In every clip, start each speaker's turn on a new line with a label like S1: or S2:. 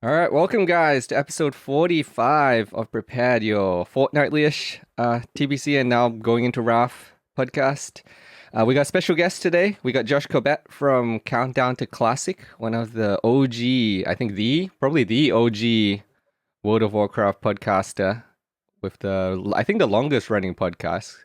S1: All right, welcome guys to episode 45 of Prepared, your fortnightly-ish TBC and now going into RAF podcast. We got special guests today. We got Josh Corbett from Countdown to Classic, one of the OG, I think probably the OG World of Warcraft podcaster with I think the longest running podcast.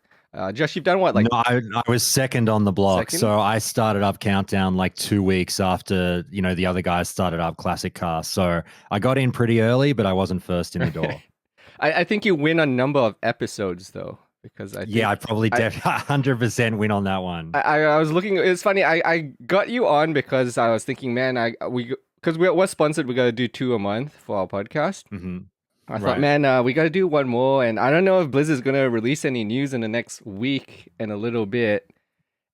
S1: Josh, you've done what,
S2: No,
S1: like
S2: I was second on the block.
S1: second?
S2: So I started up Countdown like 2 weeks after, the other guys started up Classic Cast. So I got in pretty early, but I wasn't first in the door.
S1: I think you win a number of episods though, because I
S2: Yeah,
S1: think
S2: I probably 100% win on that one.
S1: I was looking. It's funny. I got you on because I was thinking, man, because we're sponsored. We got to do two a month for our podcast.
S2: Hmm.
S1: I thought,
S2: Right.
S1: man, we got to do one more, and I don't know if Blizzard's gonna release any news in the next week and a little bit.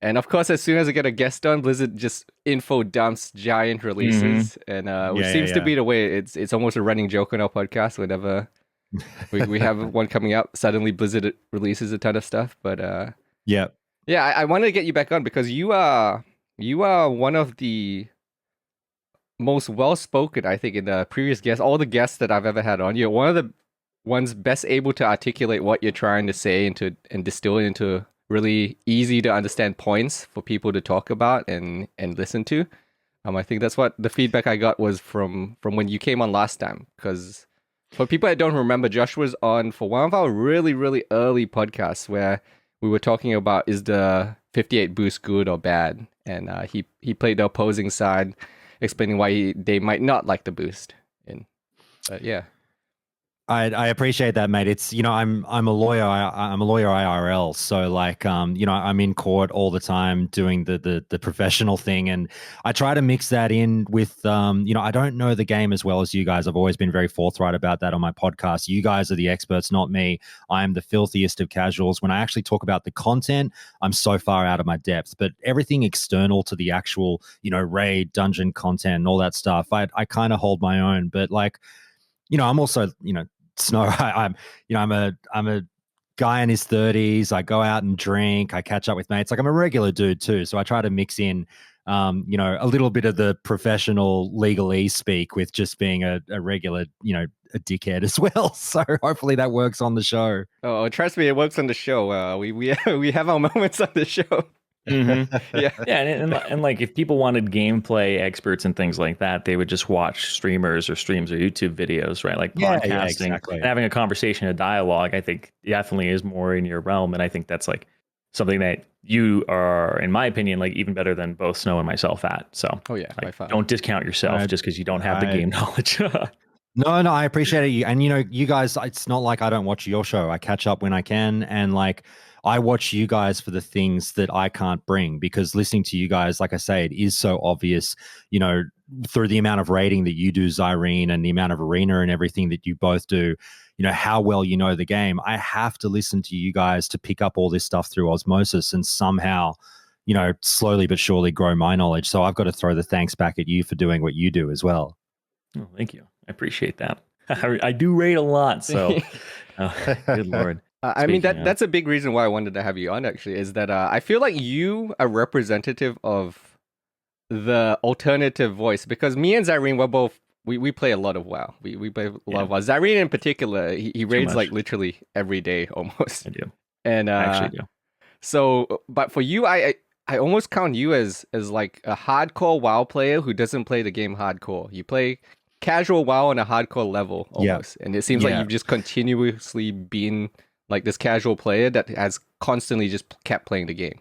S1: And of course, as soon as I get a guest on, Blizzard just info dumps giant releases, and which
S2: Yeah,
S1: seems to
S2: yeah.
S1: be the way. It's almost a running joke on our podcast. Whenever we have one coming out, suddenly Blizzard releases a ton of stuff. But
S2: Yeah.
S1: yeah, I wanted to get you back on because you are one of the most well spoken, I think, in the previous guests, all the guests that I've ever had on. You're one of the ones best able to articulate what you're trying to say and distill it into really easy to understand points for people to talk about and listen to. I think that's what the feedback I got was from when you came on last time. Because for people that don't remember, Josh was on for one of our really, really early podcasts where we were talking about is the 58 boost good or bad, and he played the opposing side, explaining why they might not like the boost. And yeah,
S2: I appreciate that, mate. It's I'm a lawyer. I'm a lawyer IRL, so like I'm in court all the time doing the professional thing, and I try to mix that in with I don't know the game as well as you guys. I've always been very forthright about that on my podcast. You guys are the experts, not me. I am the filthiest of casuals. When I actually talk about the content, I'm so far out of my depth. But everything external to the actual raid dungeon content and all that stuff, I kind of hold my own. But like I'm also Snow. I'm a guy in his 30s. I go out and drink. I catch up with mates. Like I'm a regular dude too. So I try to mix in, a little bit of the professional legalese speak with just being a regular, a dickhead as well. So hopefully that works on the show.
S1: oh, trust me, it works on the show. We we have our moments on the show.
S3: Hmm.
S1: Yeah.
S3: Yeah, and like if people wanted gameplay experts and things like that, they would just watch streamers or streams or YouTube videos, right? Like
S2: Yeah,
S3: podcasting
S2: exactly.
S3: and having a conversation, a dialogue. I think definitely is more in your realm, and I think that's like something that you are, in my opinion, like even better than both Snow and myself at. So,
S1: Oh yeah, by
S3: like,
S1: far.
S3: don't discount yourself just because you don't have the game knowledge.
S2: No, I appreciate it. And you guys, it's not like I don't watch your show. I catch up when I can, and like I watch you guys for the things that I can't bring, because listening to you guys, like I say, it is so obvious, through the amount of rating that you do, Zyrene, and the amount of arena and everything that you both do, how well you know the game. I have to listen to you guys to pick up all this stuff through osmosis and somehow, slowly but surely grow my knowledge. So I've got to throw the thanks back at you for doing what you do as well.
S3: Oh, thank you. I appreciate that. I do rate a lot, so good lord.
S1: I mean
S3: Speaking of-
S1: that's a big reason why I wanted to have you on. Actually, is that I feel like you are representative of the alternative voice, because me and Zyrene were both we play a lot of WoW. We play a lot of WoW. Zyrene in particular, he raids
S3: much.
S1: like literally every day almost.
S3: I do.
S1: And
S3: I actually do.
S1: so, but for you, I almost count you as like a hardcore WoW player who doesn't play the game hardcore. You play casual WoW on a hardcore level almost, and it seems like
S2: Yeah.
S1: you've just continuously been like this casual player that has constantly just kept playing the game.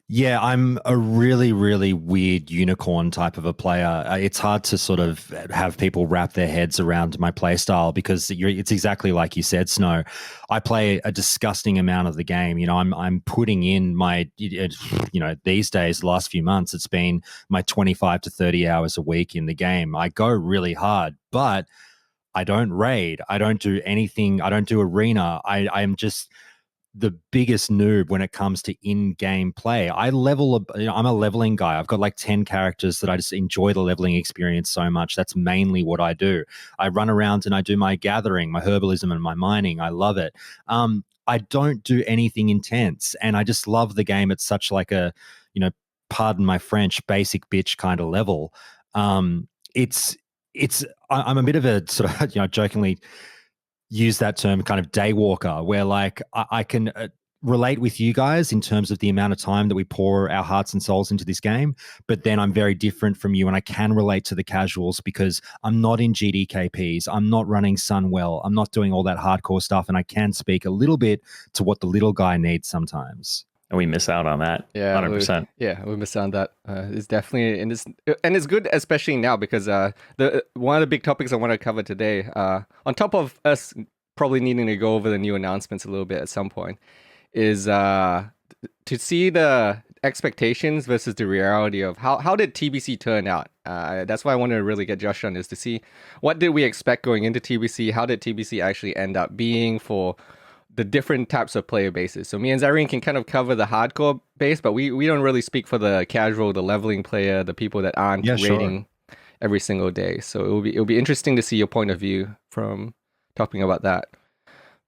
S2: Yeah, I'm a really, really weird unicorn type of a player. It's hard to sort of have people wrap their heads around my play style, because it's exactly like you said, Snow. I play a disgusting amount of the game. I'm putting in my, these days, the last few months, it's been my 25 to 30 hours a week in the game. I go really hard, but I don't raid. I don't do anything. I don't do arena. I'm just the biggest noob when it comes to in-game play. I'm a leveling guy. I've got like 10 characters that I just enjoy the leveling experience so much. That's mainly what I do. I run around and I do my gathering, my herbalism, and my mining. I love it. I don't do anything intense, and I just love the game at such like a, pardon my French, basic bitch kind of level. It's I'm a bit of a sort of, jokingly use that term, kind of day walker, where like I can relate with you guys in terms of the amount of time that we pour our hearts and souls into this game. But then I'm very different from you, and I can relate to the casuals because I'm not in GDKPs. I'm not running Sunwell. I'm not doing all that hardcore stuff. And I can speak a little bit to what the little guy needs sometimes.
S3: And we miss out on that.
S1: Yeah,
S3: 100%.
S1: we miss out on that. It's definitely in this, and it's good, especially now because the one of the big topics I want to cover today, on top of us probably needing to go over the new announcements a little bit at some point, is to see the expectations versus the reality of how did TBC turn out. That's why I wanted to really get Josh on, is to see what did we expect going into TBC, how did TBC actually end up being for the different types of player bases. So me and Zyrene can kind of cover the hardcore base, but we don't really speak for the casual, the leveling player, the people that aren't raiding every single day. So it'll be interesting to see your point of view from talking about that.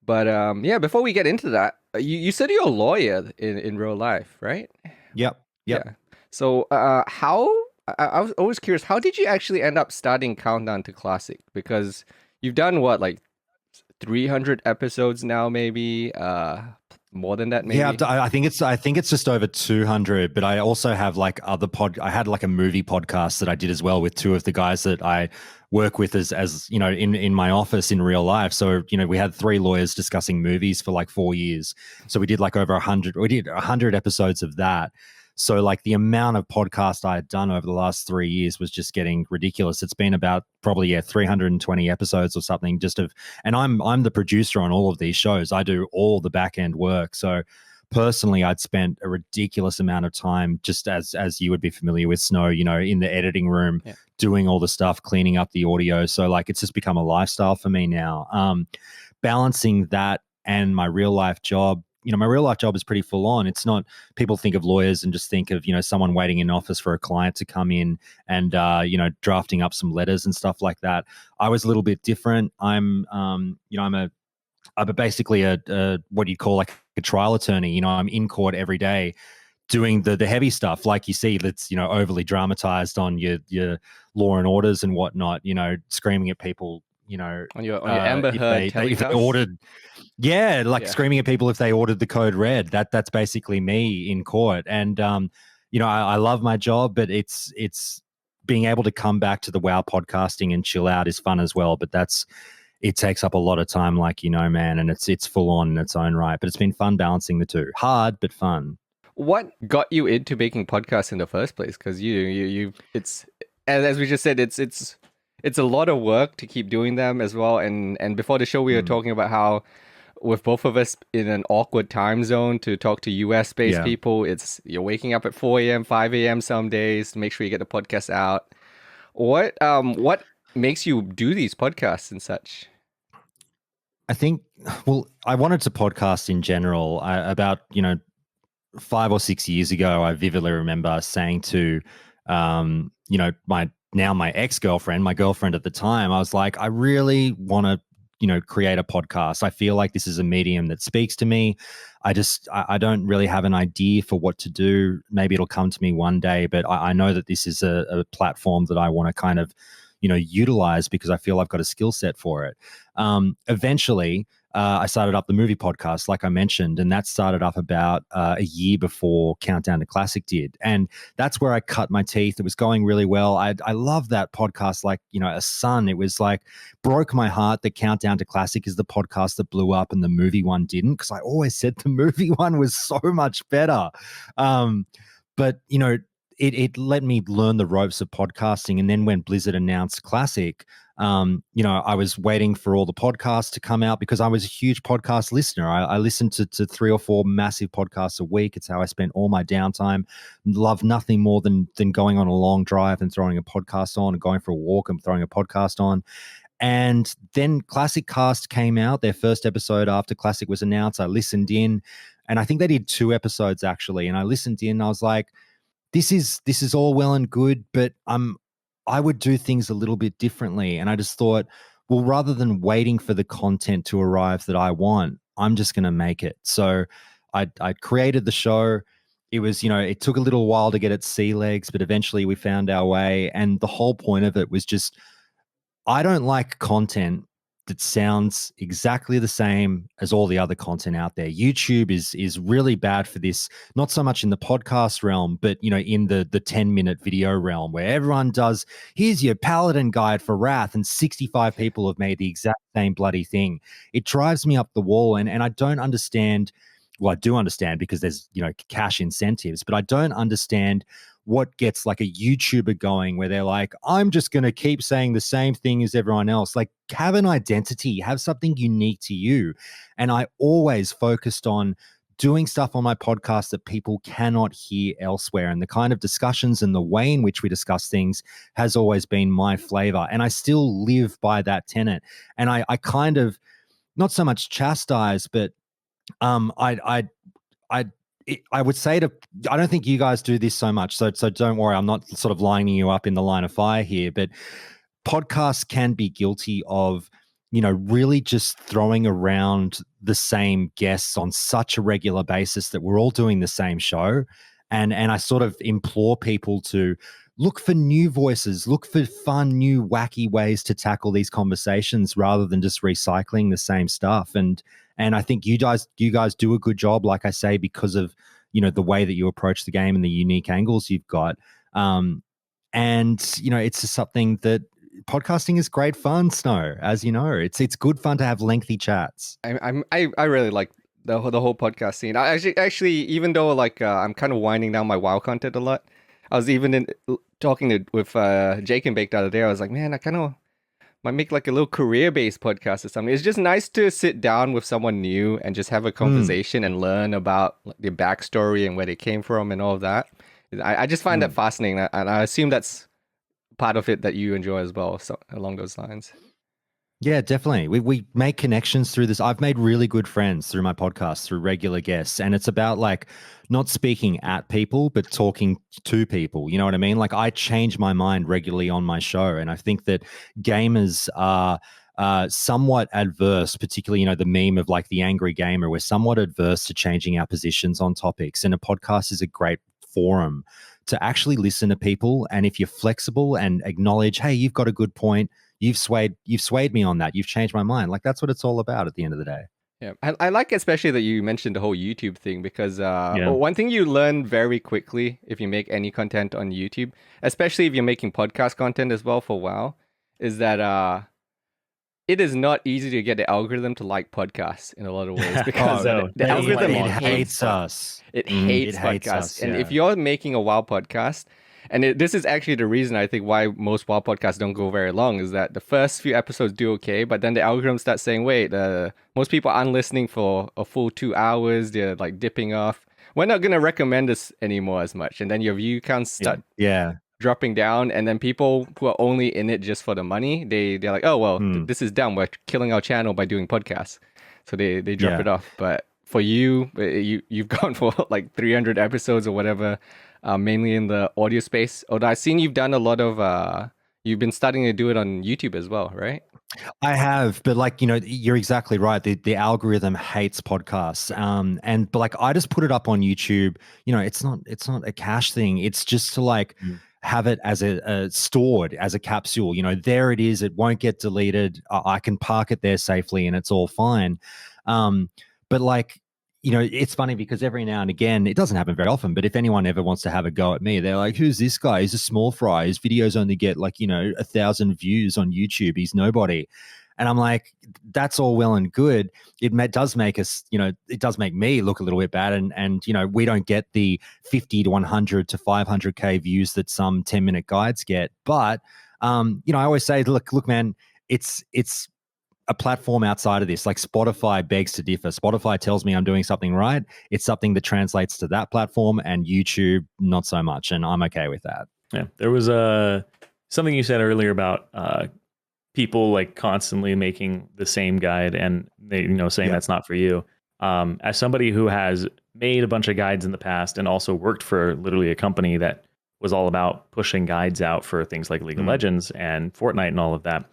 S1: But yeah, before we get into that, you said you're a lawyer in real life, right?
S2: Yep.
S1: Yeah. So I was always curious, how did you actually end up starting Countdown to Classic? Because you've done what, like 300 episodes now, maybe more than that, maybe.
S2: Yeah, I think it's just over 200. But I also have like other I had like a movie podcast that I did as well with two of the guys that I work with as in my office in real life. So we had 3 lawyers discussing movies for like 4 years. So we did like over 100. We did 100 episodes of that. So like the amount of podcasts I had done over the last 3 years was just getting ridiculous. It's been about probably 320 episodes or something and I'm the producer on all of these shows. I do all the back end work. So personally, I'd spent a ridiculous amount of time, just as you would be familiar with, Snow, in the editing room, doing all the stuff, cleaning up the audio. So like it's just become a lifestyle for me now. Balancing that and my real life job. My real life job is pretty full on. It's not, people think of lawyers and just think of, someone waiting in office for a client to come in and, drafting up some letters and stuff like that. I was a little bit different. I'm basically a what you'd call like a trial attorney. I'm in court every day doing the heavy stuff, like you see, that's, overly dramatized on your Law and Orders and whatnot, screaming at people,
S1: on your Amber Heard
S2: if they ordered. Yeah, screaming at people if they ordered the code red. That's basically me in court. And I love my job, but it's being able to come back to the WoW podcasting and chill out is fun as well. But it takes up a lot of time, like man, and it's full on in its own right. But it's been fun balancing the two. Hard, but fun.
S1: What got you into making podcasts in the first place? Because it's, as we just said, it's a lot of work to keep doing them as well. And before the show, we were talking about how, with both of us in an awkward time zone to talk to US-based people, you're waking up at 4 a.m., 5 a.m. some days to make sure you get the podcast out. What makes you do these podcasts and such?
S2: I think, I wanted to podcast in general. About 5 or 6 years ago, I vividly remember saying to my ex-girlfriend, my girlfriend at the time, I was like, I really want to create a podcast. I feel like this is a medium that speaks to me. I don't really have an idea for what to do. Maybe it'll come to me one day, but I know that this is a platform that I want to kind of utilize because I feel I've got a skill set for it. Eventually, I started up the movie podcast, like I mentioned, and that started up about a year before Countdown to Classic did. And that's where I cut my teeth. It was going really well. I love that podcast like, a son. It was like, broke my heart that Countdown to Classic is the podcast that blew up and the movie one didn't, because I always said the movie one was so much better. But, it let me learn the ropes of podcasting. And then when Blizzard announced Classic, I was waiting for all the podcasts to come out because I was a huge podcast listener. I listened to 3 or 4 massive podcasts a week. It's how I spent all my downtime. Love nothing more than going on a long drive and throwing a podcast on, and going for a walk and throwing a podcast on. And then Classic Cast came out, their first episode after Classic was announced. I listened in, and I think they did 2 episodes actually. And I listened in, and I was like, this is all well and good, but I would do things a little bit differently. And I just thought, well, rather than waiting for the content to arrive that I want, I'm just going to make it. So I created the show. It was, it took a little while to get its sea legs, but eventually we found our way. And the whole point of it was just I don't like content that sounds exactly the same as all the other content out there. YouTube is really bad for this, not so much in the podcast realm, but in the 10-minute video realm, where everyone does, here's your paladin guide for Wrath, and 65 people have made the exact same bloody thing. It drives me up the wall, and I don't understand. Well, I do understand because there's cash incentives, but I don't understand what gets like a YouTuber going where they're like, I'm just going to keep saying the same thing as everyone else. Like, have an identity, have something unique to you. And I always focused on doing stuff on my podcast that people cannot hear elsewhere. And the kind of discussions and the way in which we discuss things has always been my flavor. And I still live by that tenet. And I kind of, not so much chastise, but I would say I don't think you guys do this so much. So don't worry. I'm not sort of lining you up in the line of fire here, but podcasts can be guilty of, really just throwing around the same guests on such a regular basis that we're all doing the same show. And I sort of implore people to look for new voices, look for fun, new, wacky ways to tackle these conversations rather than just recycling the same stuff. And I think you guys do a good job, like I say, because of the way that you approach the game and the unique angles you've got. And it's just something that podcasting is great fun. Snow, as you know, it's good fun to have lengthy chats.
S1: I really like the whole podcast scene. I actually even though like I'm kind of winding down my WoW content a lot. I was even talking with Jake and Bake the other day. I was like, man, I kind of might make like a little career-based podcast or something. It's just nice to sit down with someone new and just have a conversation and learn about like, their backstory and where they came from and all of that. I just find that fascinating, and I assume that's part of it that you enjoy as well, so along those lines.
S2: Yeah, definitely. We make connections through this. I've made really good friends through my podcast, through regular guests. And it's about like not speaking at people, but talking to people. You know what I mean? Like I change my mind regularly on my show. And I think that gamers are somewhat adverse, particularly, the meme of like the angry gamer. We're somewhat adverse to changing our positions on topics. And a podcast is a great forum to actually listen to people. And if you're flexible and acknowledge, hey, you've got a good point. You've swayed me on that. You've changed my mind. Like that's what it's all about at the end of the day.
S1: Yeah, I like especially that you mentioned the whole YouTube thing because one thing you learn very quickly if you make any content on YouTube, especially if you're making podcast content as well for WoW, is that it is not easy to get the algorithm to like podcasts in a lot of ways because the algorithm
S2: hates us.
S1: It hates podcasts. And if you're making a WoW podcast, and this is actually the reason I think why most WoW podcasts don't go very long, is that the first few episodes do okay, but then the algorithm starts saying, wait, most people aren't listening for a full 2 hours. They're like dipping off. We're not going to recommend this anymore as much. And then your view counts start dropping down. And then people who are only in it just for the money, they're like, oh, well, this is dumb. We're killing our channel by doing podcasts. So they drop it off. But for you've gone for like 300 episodes or whatever, mainly in the audio space. Although I've seen you've done a lot of, you've been starting to do it on YouTube as well, right?
S2: I have, but like, you're exactly right. The algorithm hates podcasts. But like, I just put it up on YouTube. It's not a cash thing. It's just to like have it as a stored as a capsule. There it is. It won't get deleted. I can park it there safely and it's all fine. But like, it's funny because every now and again, it doesn't happen very often, but if anyone ever wants to have a go at me, they're like, who's this guy? He's a small fry. His videos only get like, 1,000 views on YouTube. He's nobody. And I'm like, that's all well and good. It does make us, it does make me look a little bit bad. And we don't get the 50 to 100 to 500K views that some 10-minute guides get. But, I always say, look, man, it's a platform outside of this. Like Spotify begs to differ. Spotify tells me I'm doing something right. It's something that translates to that platform, and YouTube not so much, and I'm okay with that.
S3: Yeah, there was something you said earlier about people like constantly making the same guide and they saying that's not for you. As somebody who has made a bunch of guides in the past and also worked for literally a company that was all about pushing guides out for things like League of Legends and Fortnite and all of that,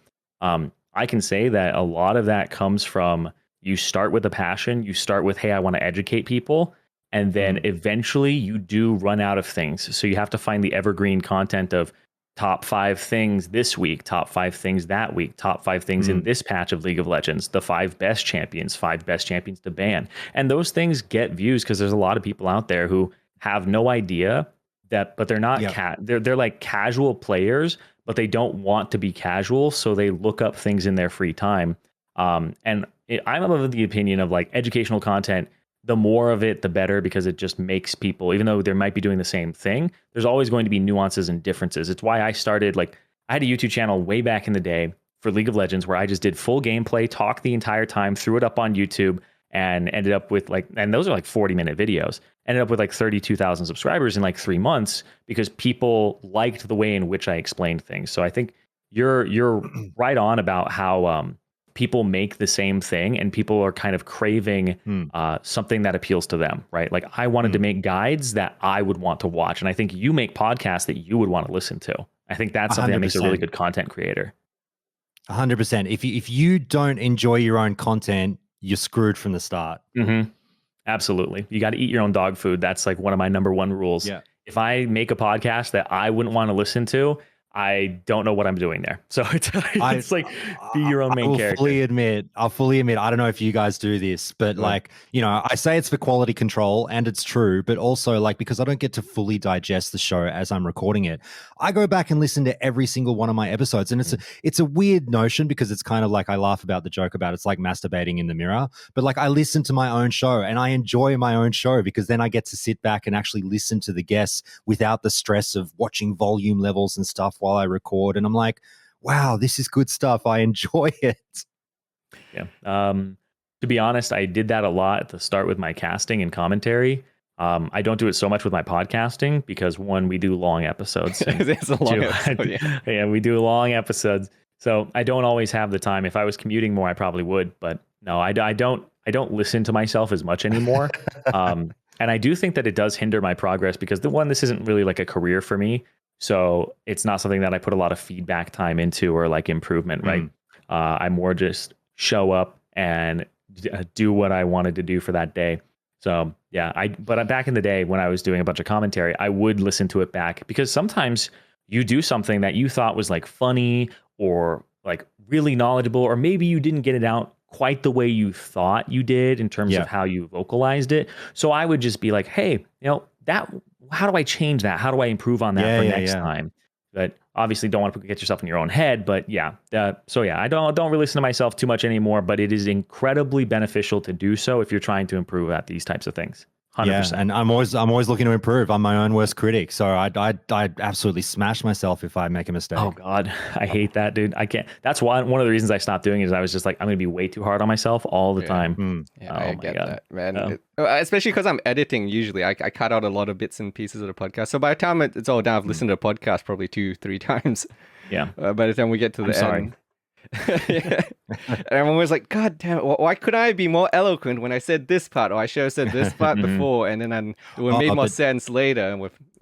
S3: I can say that a lot of that comes from you start with a passion. You start with, hey, I want to educate people. And then eventually you do run out of things. So you have to find the evergreen content of top 5 things this week, top 5 things that week, top 5 things in this patch of League of Legends, the 5 best champions to ban. And those things get views because there's a lot of people out there who have no idea that, but they're not they're like casual players, but they don't want to be casual, so they look up things in their free time. I'm of the opinion of like educational content, the more of it, the better, because it just makes people, even though they might be doing the same thing, there's always going to be nuances and differences. It's why I started, like, I had a YouTube channel way back in the day for League of Legends where I just did full gameplay, talked the entire time, threw it up on YouTube, and ended up with like, and those are like 40-minute videos, ended up with like 32,000 subscribers in like 3 months because people liked the way in which I explained things. So I think you're right on about how people make the same thing and people are kind of craving something that appeals to them, right? Like I wanted to make guides that I would want to watch. And I think you make podcasts that you would want to listen to. I think that's something 100%. That makes a really good content creator.
S2: 100%. If you don't enjoy your own content, you're screwed from the start.
S3: Mm-hmm. Absolutely. You got to eat your own dog food. That's like one of my number one rules.
S2: Yeah.
S3: If I make a podcast that I wouldn't want to listen to, I don't know what I'm doing there. So it's like be your own main character.
S2: I'll fully admit, I don't know if you guys do this, but like, you know, I say it's for quality control and it's true, but also like, because I don't get to fully digest the show as I'm recording it, I go back and listen to every single one of my episodes. And it's a weird notion because it's kind of like, I laugh about the joke about it's like masturbating in the mirror, but like I listen to my own show and I enjoy my own show because then I get to sit back and actually listen to the guests without the stress of watching volume levels and stuff while I record, and I'm like, wow, this is good stuff. I enjoy it.
S3: Yeah. To be honest, I did that a lot at the start with my casting and commentary. I don't do it so much with my podcasting because one, we do long episodes.
S1: It's a long episode,
S3: yeah, we do long episodes. So I don't always have the time. If I was commuting more, I probably would, but no, I don't listen to myself as much anymore. And I do think that it does hinder my progress because this isn't really like a career for me. So it's not something that I put a lot of feedback time into or like improvement, right? I more just show up and do what I wanted to do for that day. So yeah, but back in the day when I was doing a bunch of commentary, I would listen to it back because sometimes you do something that you thought was like funny or like really knowledgeable, or maybe you didn't get it out quite the way you thought you did in terms of how you vocalized it. So I would just be like, hey, how do I change that? How do I improve on that for next time? But obviously don't want to get yourself in your own head, but I don't really listen to myself too much anymore, but it is incredibly beneficial to do so if you're trying to improve at these types of things. 100%.
S2: Yeah, and I'm always looking to improve. I'm my own worst critic, so I absolutely smash myself if I make a mistake.
S3: Oh God, I hate that, dude. I can't. That's one of the reasons I stopped doing it is I was just like, I'm gonna be way too hard on myself all the time.
S1: Yeah, I get that, man. Especially because I'm editing. Usually, I cut out a lot of bits and pieces of the podcast. So by the time it's all done, I've listened to the podcast probably 2-3 times.
S3: Yeah.
S1: By the time we get to the end. And I'm always like, God damn it, why couldn't I be more eloquent when I said this part, or I should have said this part before, and then it would make more sense later.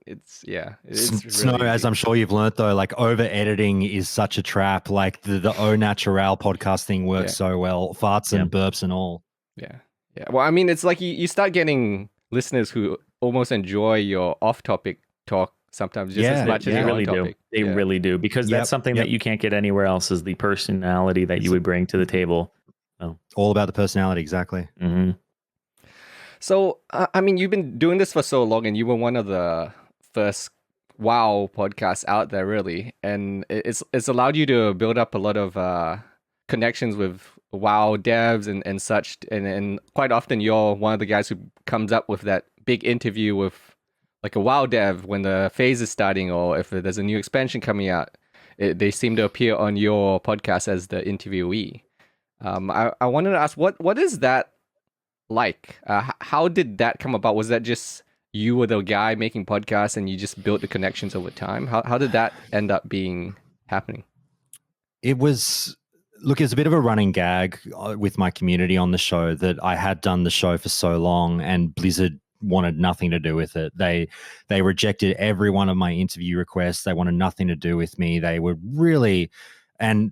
S1: It's
S2: Snow, really as I'm sure you've learned though, like over editing is such a trap. Like the au naturel podcasting works so well, farts and burps and all.
S1: Yeah. Well, I mean, it's like you start getting listeners who almost enjoy your off-topic talk sometimes just as much as
S3: they
S1: your
S3: really
S1: on-topic.
S3: They really do, because that's something that you can't get anywhere else, is the personality that you would bring to the table.
S2: All about the personality, exactly.
S3: Mm-hmm.
S1: So, I mean, you've been doing this for so long, and you were one of the first WoW podcasts out there, really, and it's allowed you to build up a lot of connections with WoW devs and such, and quite often you're one of the guys who comes up with that big interview with like a WoW dev when the phase is starting, or if there's a new expansion coming out, they seem to appear on your podcast as the interviewee. I wanted to ask, what is that like? How did that come about? Was that just you were the guy making podcasts and you just built the connections over time? How did that end up happening?
S2: It was a bit of a running gag with my community on the show that I had done the show for so long, and Blizzard wanted nothing to do with it. They rejected every one of my interview requests. They wanted nothing to do with me. They were really, and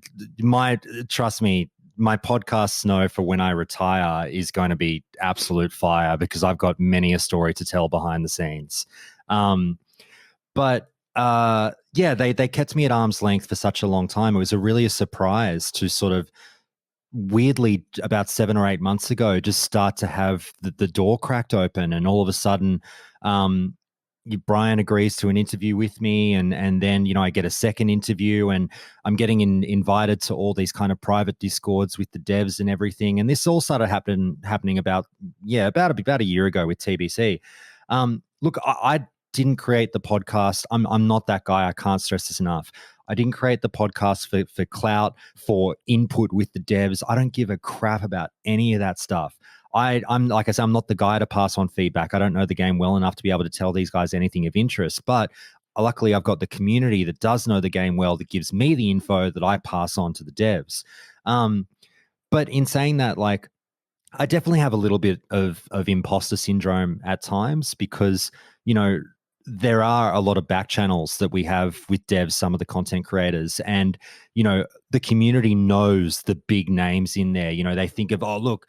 S2: trust me, my podcast Snow for when I retire is going to be absolute fire because I've got many a story to tell behind the scenes. But Yeah, they kept me at arm's length for such a long time. It was really a surprise to sort of weirdly about 7 or 8 months ago just start to have the door cracked open, and all of a sudden Brian agrees to an interview with me, and then I get a second interview, and I'm getting invited to all these kind of private discords with the devs and everything. And this all started happening about a year ago with TBC. Look, I didn't create the podcast. I'm not that guy. I can't stress this enough. I didn't create the podcast for clout, for input with the devs. I don't give a crap about any of that stuff. I'm like I said, I'm not the guy to pass on feedback. I don't know the game well enough to be able to tell these guys anything of interest. But luckily, I've got the community that does know the game well, that gives me the info that I pass on to the devs. But in saying that, like, I definitely have a little bit of imposter syndrome at times, because there are a lot of back channels that we have with devs, some of the content creators, and the community knows the big names in there. They think of, oh, look,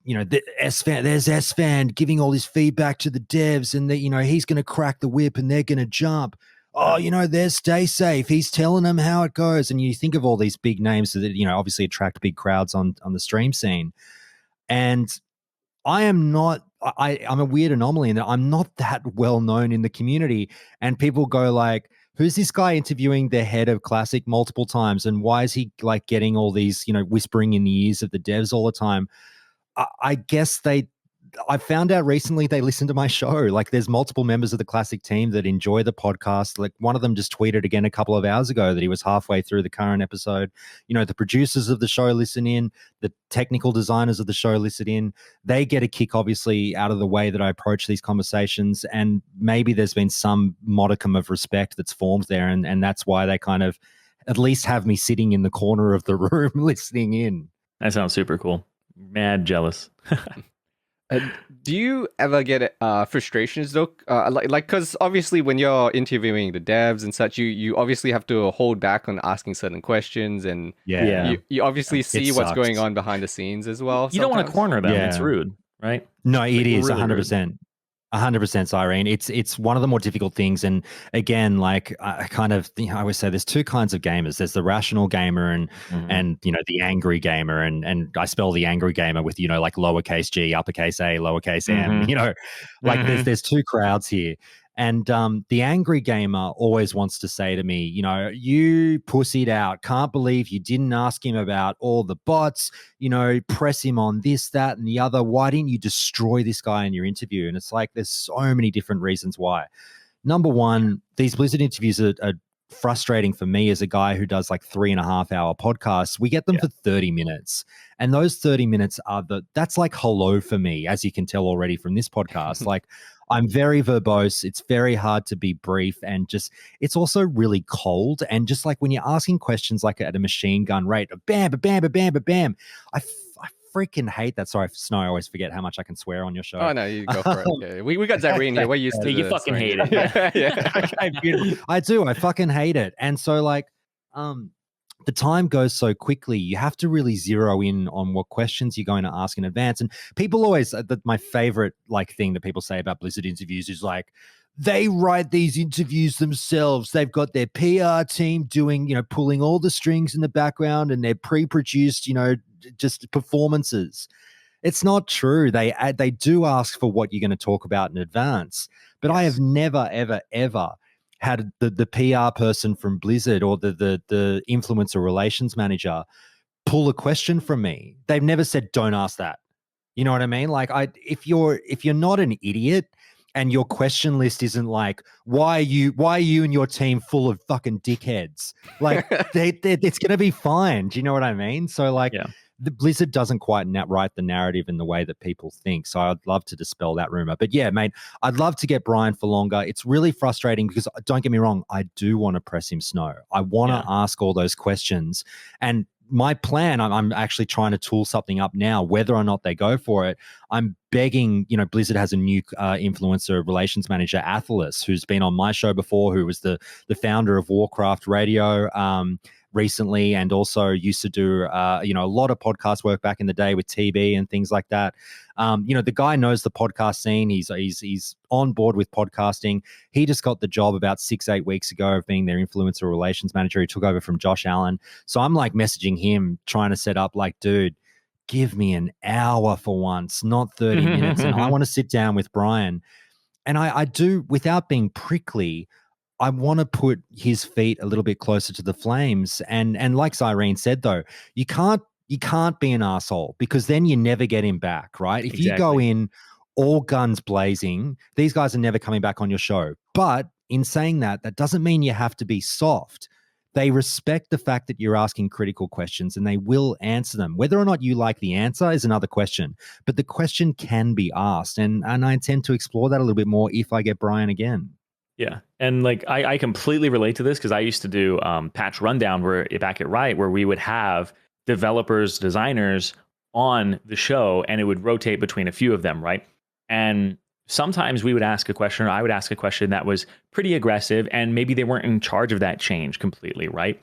S2: there's S-Fan giving all his feedback to the devs, and he's going to crack the whip and they're going to jump. Oh, there's Stay Safe, he's telling them how it goes. And you think of all these big names that obviously attract big crowds on the stream scene. And I'm a weird anomaly in that I'm not that well known in the community, and people go like, who's this guy interviewing the head of Classic multiple times, and why is he like getting all these whispering in the ears of the devs all the time? I guess I found out recently they listen to my show. Like, there's multiple members of the Classic team that enjoy the podcast. Like, one of them just tweeted again a couple of hours ago that he was halfway through the current episode. The producers of the show listen in, the technical designers of the show listen in. They get a kick, obviously, out of the way that I approach these conversations. And maybe there's been some modicum of respect that's formed there. And that's why they kind of at least have me sitting in the corner of the room listening in.
S3: That sounds super cool. Mad jealous.
S1: Do you ever get frustrations though? Like, because obviously when you're interviewing the devs and such, you obviously have to hold back on asking certain questions, and you obviously see what's going on behind the scenes as well.
S3: You don't want to corner them. Yeah. It's rude, right?
S2: No, it is 100%. 100%, Cyrene. It's one of the more difficult things. And again, like, I kind of, I always say there's two kinds of gamers. There's the rational gamer and the angry gamer. And I spell the angry gamer with, like lowercase g, uppercase A, lowercase m, like there's two crowds here. And the angry gamer always wants to say to me, you pussied out. Can't believe you didn't ask him about all the bots, press him on this, that, and the other. Why didn't you destroy this guy in your interview? And it's like, there's so many different reasons why. Number one, these Blizzard interviews are frustrating for me as a guy who does like 3.5-hour podcasts. We get them for 30 minutes. And those 30 minutes that's like hello for me, as you can tell already from this podcast. Like, I'm very verbose. It's very hard to be brief, and it's also really cold. And just like when you're asking questions like at a machine gun rate, bam, bam, bam, bam, bam, I freaking hate that. Sorry, Snow, I always forget how much I can swear on your show.
S1: Oh no, you go for it. Okay. We got Zareen here. We're used to
S3: you fucking hate it.
S1: Yeah.
S2: Okay, beautiful. I do. I fucking hate it. And so like, the time goes so quickly. You have to really zero in on what questions you're going to ask in advance. And people always, my favorite like thing that people say about Blizzard interviews is like, they write these interviews themselves. They've got their PR team doing, pulling all the strings in the background, and they're pre-produced, just performances. It's not true. They do ask for what you're going to talk about in advance. But I have never, ever, ever had the PR person from Blizzard or the influencer relations manager pull a question from me. They've never said, don't ask that. You know what I mean? Like, if you're not an idiot and your question list isn't like, why are you and your team full of fucking dickheads? Like, it's going to be fine. Do you know what I mean? So like, the Blizzard doesn't quite write the narrative in the way that people think. So I'd love to dispel that rumor. But yeah, mate, I'd love to get Brian for longer. It's really frustrating because, don't get me wrong, I do want to press him snow. I want to ask all those questions. And my plan, I'm actually trying to tool something up now, whether or not they go for it. I'm begging, Blizzard has a new influencer relations manager, Athalis, who's been on my show before, who was the founder of Warcraft Radio. recently, and also used to do a lot of podcast work back in the day with TB and things like that. The guy knows the podcast scene. He's on board with podcasting. He just got the job about 6-8 weeks ago of being their influencer relations manager. He took over from Josh Allen. So I'm like messaging him, trying to set up like, dude, give me an hour for once, not 30 minutes. And I want to sit down with Brian. And I do, without being prickly, I want to put his feet a little bit closer to the flames. And like Cyrene said, though, you can't be an asshole, because then you never get him back, right? If you go in all guns blazing, these guys are never coming back on your show. But in saying that, that doesn't mean you have to be soft. They respect the fact that you're asking critical questions, and they will answer them. Whether or not you like the answer is another question, but the question can be asked. And I intend to explore that a little bit more if I get Brian again.
S3: Yeah. And like, I completely relate to this, because I used to do patch rundown back at Riot, where we would have developers, designers on the show, and it would rotate between a few of them, right? And sometimes we would ask a question, or I would ask a question that was pretty aggressive, and maybe they weren't in charge of that change completely, right?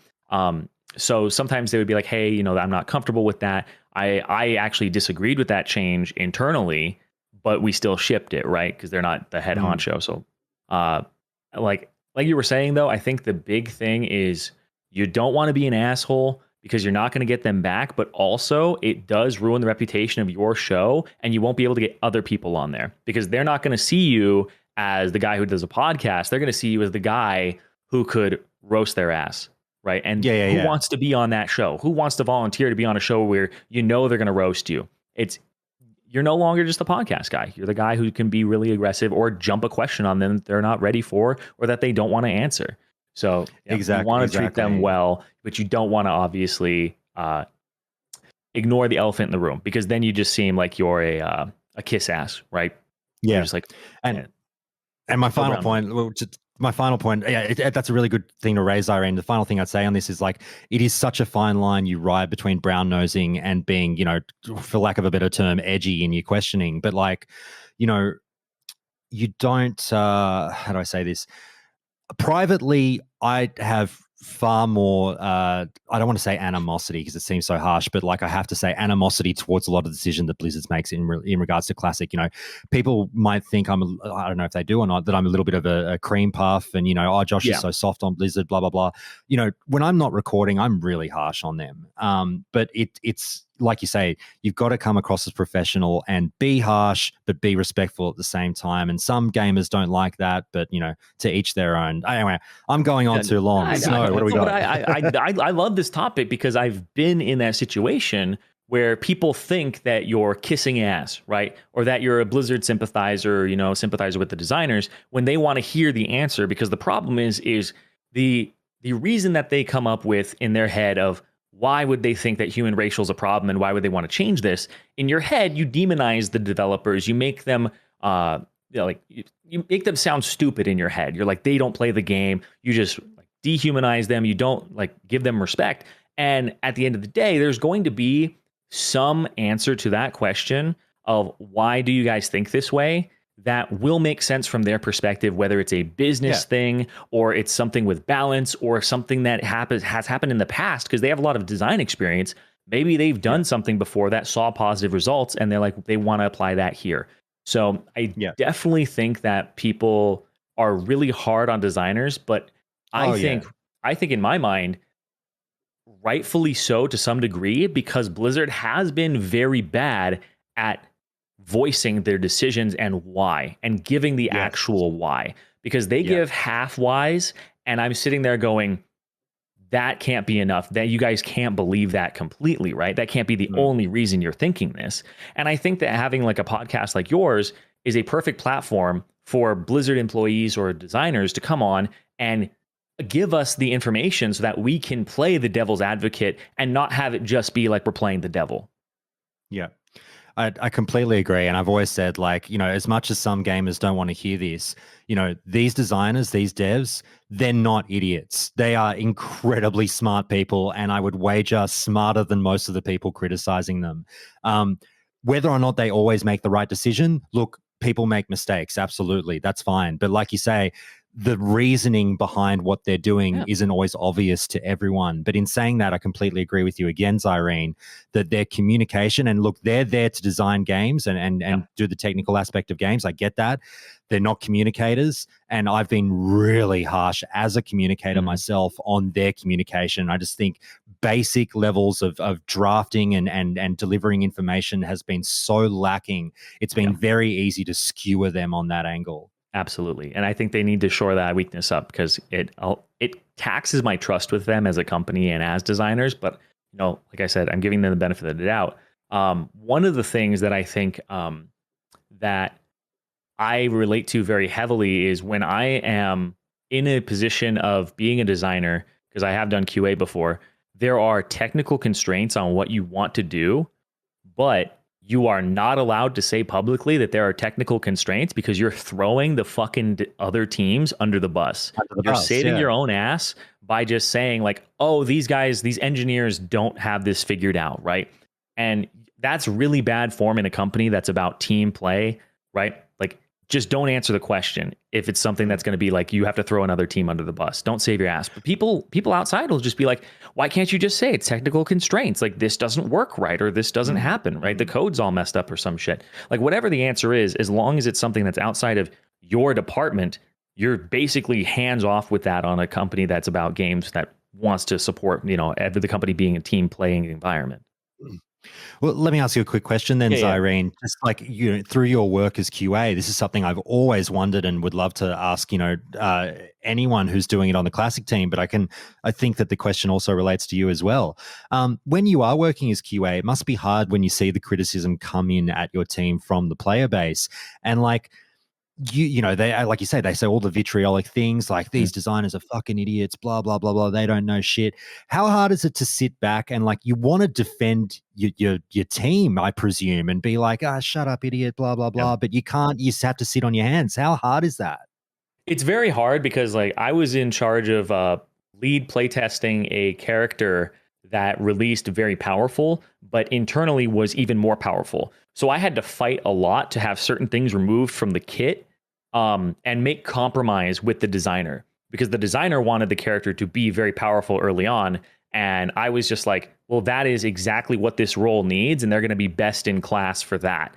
S3: So sometimes they would be like, hey, I'm not comfortable with that. I actually disagreed with that change internally, but we still shipped it, right? Because they're not the head honcho. So like you were saying, though, I think the big thing is you don't want to be an asshole, because you're not going to get them back, but also it does ruin the reputation of your show, and you won't be able to get other people on there, because they're not going to see you as the guy who does a podcast. They're going to see you as the guy who could roast their ass, right? And who wants to be on that show? Who wants to volunteer to be on a show where they're going to roast you? You're no longer just a podcast guy. You're the guy who can be really aggressive or jump a question on them that they're not ready for, or that they don't want to answer. So you want to treat them well, but you don't want to obviously ignore the elephant in the room, because then you just seem like you're a kiss ass, right?
S2: Yeah.
S3: You're just like,
S2: and my final point, that's a really good thing to raise, Irene. The final thing I'd say on this is, like, it is such a fine line you ride between brown nosing and being, for lack of a better term, edgy in your questioning. But like, you don't, how do I say this? Privately, I have far more, I don't want to say animosity, because it seems so harsh, but like, I have to say animosity towards a lot of the decision that Blizzard makes in regards to Classic. People might think I don't know if they do or not, that I'm a little bit of a cream puff, and, Josh is so soft on Blizzard, blah, blah, blah. When I'm not recording, I'm really harsh on them. But it's, like you say, you've got to come across as professional and be harsh, but be respectful at the same time. And some gamers don't like that, but to each their own. Anyway, I'm going on too long. Snow, what do we got?
S3: I love this topic, because I've been in that situation where people think that you're kissing ass, right? Or that you're a Blizzard sympathizer, sympathizer with the designers, when they want to hear the answer. Because the problem is the reason that they come up with in their head of why would they think that human racial is a problem, and why would they want to change this? In your head, you demonize the developers. You make them, you make them sound stupid in your head. You're like, they don't play the game. You just dehumanize them. You don't give them respect. And at the end of the day, there's going to be some answer to that question of why do you guys think this way, that will make sense from their perspective, whether it's a business thing, or it's something with balance, or something that has happened in the past, because they have a lot of design experience. Maybe they've done something before that saw positive results, and they want to apply that here. So I definitely think that people are really hard on designers, but I think in my mind, rightfully so to some degree, because Blizzard has been very bad at voicing their decisions and why, and giving the actual why, because they give half whys, and I'm sitting there going, that can't be enough. That you guys can't believe that completely, right? That can't be the only reason you're thinking this. And I think that having a podcast like yours is a perfect platform for Blizzard employees or designers to come on and give us the information, so that we can play the devil's advocate and not have it just be like we're playing the devil.
S2: Yeah. I completely agree. And I've always said, as much as some gamers don't want to hear this, these designers, these devs, they're not idiots. They are incredibly smart people, and I would wager smarter than most of the people criticizing them. Whether or not they always make the right decision, look, people make mistakes. Absolutely. That's fine. But like you say, the reasoning behind what they're doing isn't always obvious to everyone. But in saying that, I completely agree with you again, Zyrene, that their communication, and look, they're there to design games and do the technical aspect of games. I get that. They're not communicators. And I've been really harsh as a communicator myself on their communication. I just think basic levels of drafting and delivering information has been so lacking. It's been very easy to skewer them on that angle.
S3: Absolutely. And I think they need to shore that weakness up, because it taxes my trust with them as a company and as designers. But, like I said, I'm giving them the benefit of the doubt. One of the things that I think that I relate to very heavily is when I am in a position of being a designer, because I have done QA before, there are technical constraints on what you want to do, but you are not allowed to say publicly that there are technical constraints, because you're throwing the fucking other teams under the bus. You're saving your own ass by just saying like, oh, these engineers don't have this figured out, right? And that's really bad form in a company that's about team play, right? Like, just don't answer the question if it's something that's going to be like you have to throw another team under the bus. Don't save your ass. But people outside will just be like, why can't you just say it's technical constraints? Like, this doesn't work right, or this doesn't happen, right? The code's all messed up or some shit. Like, whatever the answer is, as long as it's something that's outside of your department, you're basically hands off with that on a company that's about games that wants to support, the company being a team playing environment.
S2: Well, let me ask you a quick question then, Zyrene. Just like, through your work as QA, this is something I've always wondered and would love to ask, anyone who's doing it on the Classic team, but I think that the question also relates to you as well. When you are working as QA, it must be hard when you see the criticism come in at your team from the player base. And like, they, like you say, they say all the vitriolic things like these designers are fucking idiots, blah, blah, blah, blah. They don't know shit. How hard is it to sit back and like, you want to defend your team, I presume, and be like, shut up, idiot, blah, blah, blah. But you can't, you just have to sit on your hands. How hard is that?
S3: It's very hard, because like I was in charge of lead playtesting a character that released very powerful, but internally was even more powerful. So I had to fight a lot to have certain things removed from the kit, and make compromise with the designer, because the designer wanted the character to be very powerful early on. And I was just like, well, that is exactly what this role needs, and they're going to be best in class for that.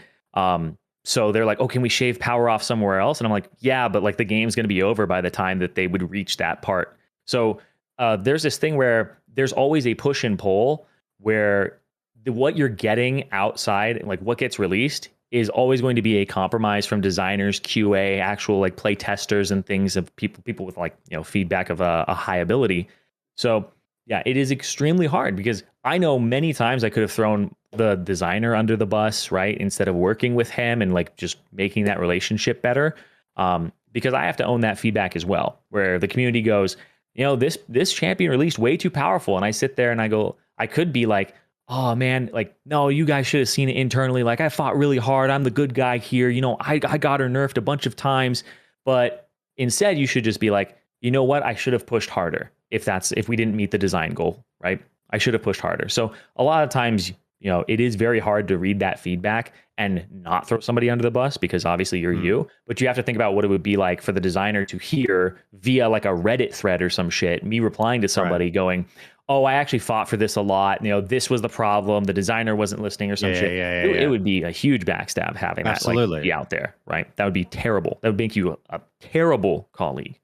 S3: So they're like, oh, can we shave power off somewhere else? And I'm like, yeah, but like the game's going to be over by the time that they would reach that part. So there's this thing where there's always a push and pull, where what you're getting outside, like what gets released, is always going to be a compromise from designers, QA, actual like play testers and things, of people with like, feedback of a high ability. So yeah, it is extremely hard, because I know many times I could have thrown the designer under the bus, right? Instead of working with him and like just making that relationship better. Because I have to own that feedback as well, where the community goes, this champion released way too powerful. And I sit there and I go, I could be like, oh man, like, no, you guys should have seen it internally. Like, I fought really hard. I'm the good guy here. I got her nerfed a bunch of times. But instead, you should just be like, you know what? I should have pushed harder if we didn't meet the design goal, right? I should have pushed harder. So a lot of times, it is very hard to read that feedback and not throw somebody under the bus, because obviously you're you, but you have to think about what it would be like for the designer to hear via like a Reddit thread or some shit, me replying to somebody going, oh, I actually fought for this a lot. This was the problem. The designer wasn't listening or some shit. It would be a huge backstab having that like, be out there, right? That would be terrible. That would make you a terrible colleague.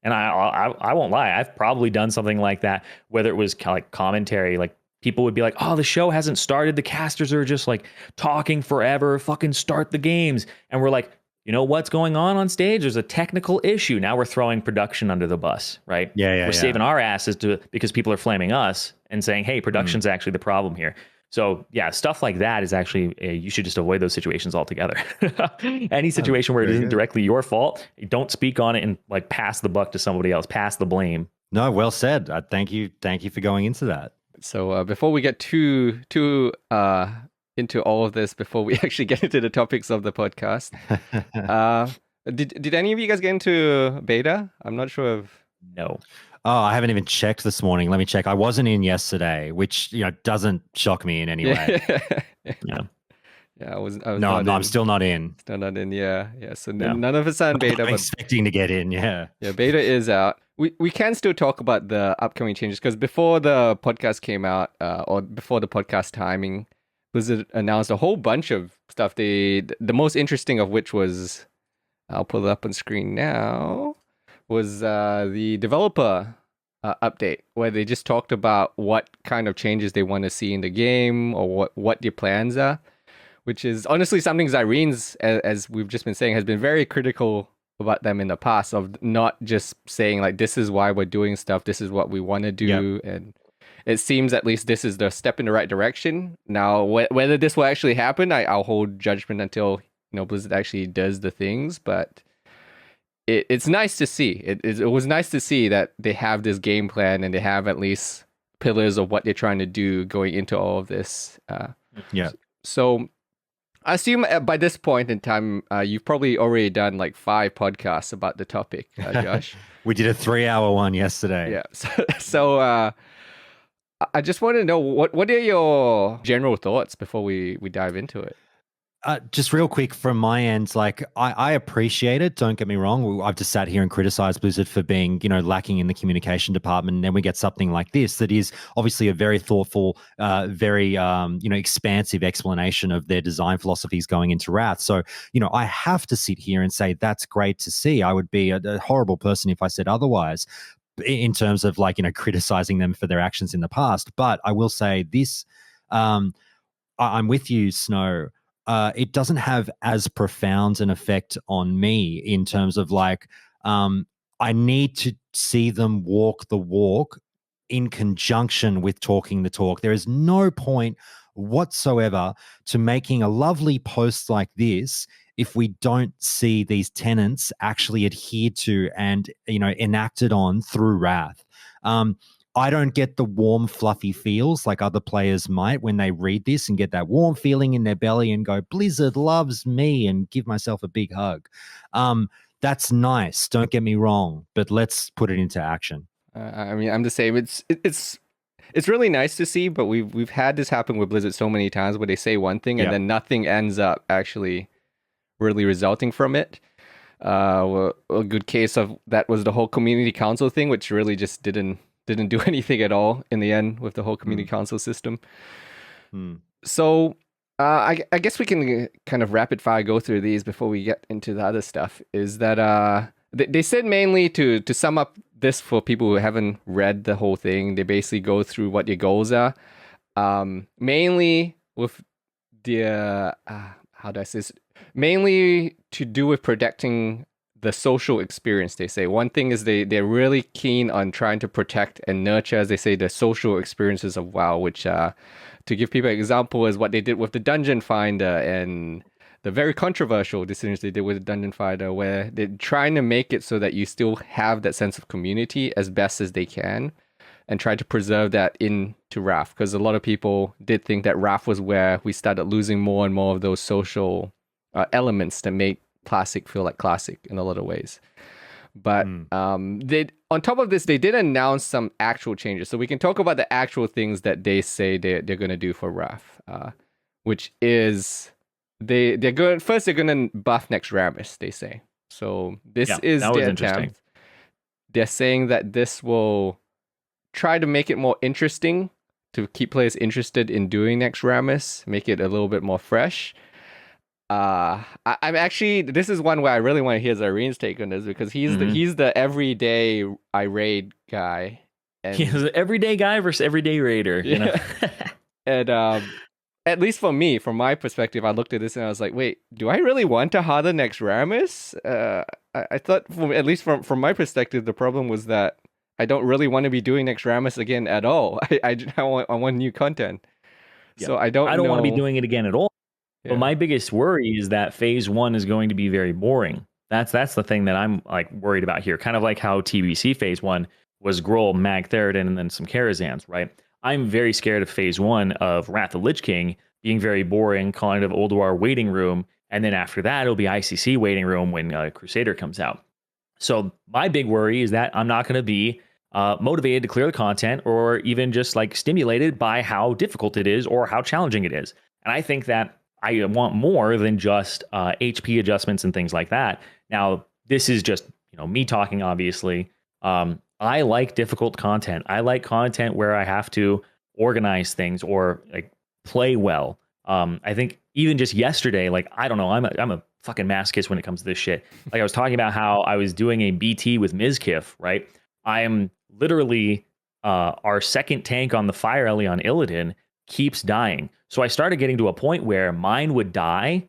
S3: And I won't lie, I've probably done something like that, whether it was like commentary, like people would be like, oh, the show hasn't started. The casters are just like talking forever. Fucking start the games. And we're like, you know what's going on stage? There's a technical issue. Now we're throwing production under the bus, right? We're saving our asses because people are flaming us and saying, hey, production's actually the problem here. So yeah, stuff like that is actually, you should just avoid those situations altogether. Any situation where it isn't directly your fault, don't speak on it and like pass the buck to somebody else, pass the blame.
S2: No, well said. Thank you for going into that.
S1: So before we get too into all of this, before we actually get into the topics of the podcast, did any of you guys get into beta? I'm not sure if...
S3: No.
S2: Oh, I haven't even checked this morning. Let me check. I wasn't in yesterday, which doesn't shock me in any way.
S3: Yeah.
S1: Yeah, I was
S2: No,
S1: not
S2: I'm
S1: in.
S2: still not in.
S1: Still not in. Yeah. So
S3: No.
S1: none of us are in beta,
S2: I'm
S1: but
S2: expecting to get in. Yeah.
S1: yeah, beta is out. We can still talk about the upcoming changes because before the podcast came out, or before the podcast timing, Blizzard announced a whole bunch of stuff. The most interesting of which was, I'll pull it up on screen now, was the developer update where they just talked about what kind of changes they want to see in the game or what their plans are, which is honestly something Zyrene's, as we've just been saying, has been very critical about them in the past, of not just saying like, this is why we're doing stuff, this is what we want to do. And it seems at least this is the step in the right direction. Now, whether this will actually happen, I'll hold judgment until Blizzard actually does the things. But it's nice to see. It was nice to see that they have this game plan and they have at least pillars of what they're trying to do going into all of this. So I assume by this point in time, you've probably already done like 5 podcasts about the topic, Josh.
S2: We did a 3-hour one yesterday.
S1: Yeah. So I just want to know what are your general thoughts before we dive into it?
S2: Just real quick from my end, like I appreciate it. Don't get me wrong. I've just sat here and criticized Blizzard for being, lacking in the communication department. And then we get something like this that is obviously a very thoughtful, very, expansive explanation of their design philosophies going into Wrath. So, I have to sit here and say that's great to see. I would be a horrible person if I said otherwise, in terms of criticizing them for their actions in the past. But I will say this, I'm with you, Snow. It doesn't have as profound an effect on me in terms of I need to see them walk the walk in conjunction with talking the talk. There is no point whatsoever to making a lovely post like this if we don't see these tenets actually adhered to and enacted on through Wrath. I don't get the warm, fluffy feels like other players might when they read this and get that warm feeling in their belly and go, Blizzard loves me, and give myself a big hug. That's nice. Don't get me wrong, but let's put it into action.
S1: I mean, I'm the same. It's really nice to see, but we've had this happen with Blizzard so many times where they say one thing and then nothing ends up actually really resulting from it. A good case of that was the whole community council thing, which really just didn't do anything at all in the end with the whole community council system. So I guess we can kind of rapid fire go through these before we get into the other stuff. Is that they said mainly to sum up this for people who haven't read the whole thing, they basically go through what your goals are. Mainly with the how do I say this? Mainly to do with protecting the social experience. They say one thing is they're really keen on trying to protect and nurture, as they say, the social experiences of WoW, which to give people an example is what they did with the Dungeon Finder and the very controversial decisions they did with the Dungeon Finder, where they're trying to make it so that you still have that sense of community as best as they can and try to preserve that into Wrath, because a lot of people did think that Wrath was where we started losing more and more of those social elements that make Classic feel like Classic in a lot of ways. But they, on top of this, they did announce some actual changes, so we can talk about the actual things that they say they're going to do for Wrath, which is they're going to buff naxxramas, they say. So this is their attempt. They're saying that this will try to make it more interesting, to keep players interested in doing naxxramas, make it a little bit more fresh. I'm actually, this is one where I really want to hear Zyrene's take on this, because he's the everyday I raid guy. And
S3: he's an everyday guy versus everyday raider, you know.
S1: And at least for me, from my perspective, I looked at this and I was like, wait, do I really want to harden naxxramas? I thought, at least from my perspective, the problem was that I don't really want to be doing naxxramas again at all. I want new content. Yeah. So I don't
S3: want to be doing it again at all. But my biggest worry is that phase 1 is going to be very boring. That's the thing that I'm worried about here. Kind of like how TBC phase 1 was Gruul, Mag Theridon, and then some Karazhans, right? I'm very scared of phase 1 of Wrath of Lich King being very boring, kind of Ulduar waiting room, and then after that it'll be ICC waiting room when Crusader comes out. So my big worry is that I'm not going to be motivated to clear the content, or even just stimulated by how difficult it is or how challenging it is. And I think that I want more than just HP adjustments and things like that. Now, this is just me talking, obviously. I like difficult content. I like content where I have to organize things or like play well. I think even just yesterday, like I don't know, I'm a fucking masochist when it comes to this shit. Like I was talking about how I was doing a BT with Mizkif, right? I am literally our second tank on the fire alley on Illidan keeps dying. So I started getting to a point where mine would die.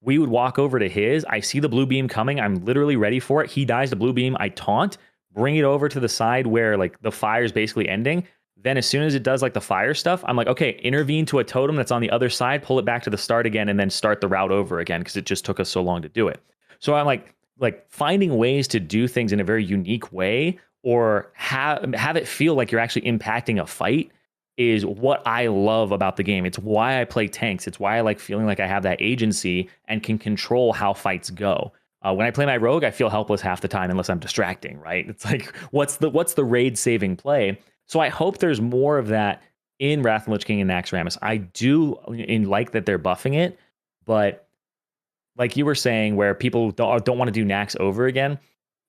S3: We would walk over to his. I see the blue beam coming. I'm literally ready for it. He dies the blue beam. I taunt, bring it over to the side where like the fire is basically ending. Then as soon as it does like the fire stuff, I'm like, okay, intervene to a totem that's on the other side, pull it back to the start again, and then start the route over again because it just took us so long to do it. So I'm like finding ways to do things in a very unique way or have it feel like you're actually impacting a fight is what I love about the game. It's why I play tanks. It's why I like feeling like I have that agency and can control how fights go. When I play my rogue, I feel helpless half the time unless I'm distracting, right? It's like, what's the raid saving play? So I hope there's more of that in Wrath of Lich King and naxxramas. I do like that they're buffing it, but like you were saying, where people don't want to do Nax over again,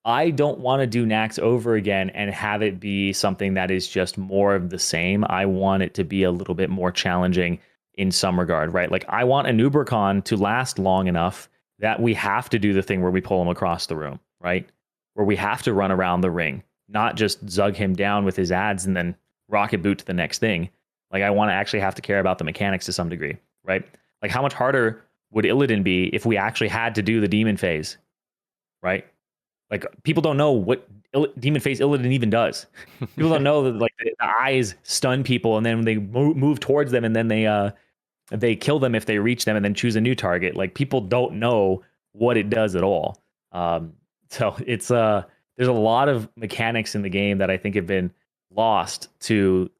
S3: I don't want to do Nax over again and have it be something that is just more of the same. I want it to be a little bit more challenging in some regard, right? Like I want a Nubricon to last long enough that we have to do the thing where we pull him across the room, right? Where we have to run around the ring, not just zug him down with his ads and then rocket boot to the next thing. Like I want to actually have to care about the mechanics to some degree, right? Like how much harder would Illidan be if we actually had to do the demon phase, right? Like people don't know what demon phase Illidan even does. People don't know that like the eyes stun people and then they move towards them and then they kill them if they reach them and then choose a new target. Like people don't know what it does at all. So it's there's a lot of mechanics in the game that I think have been lost to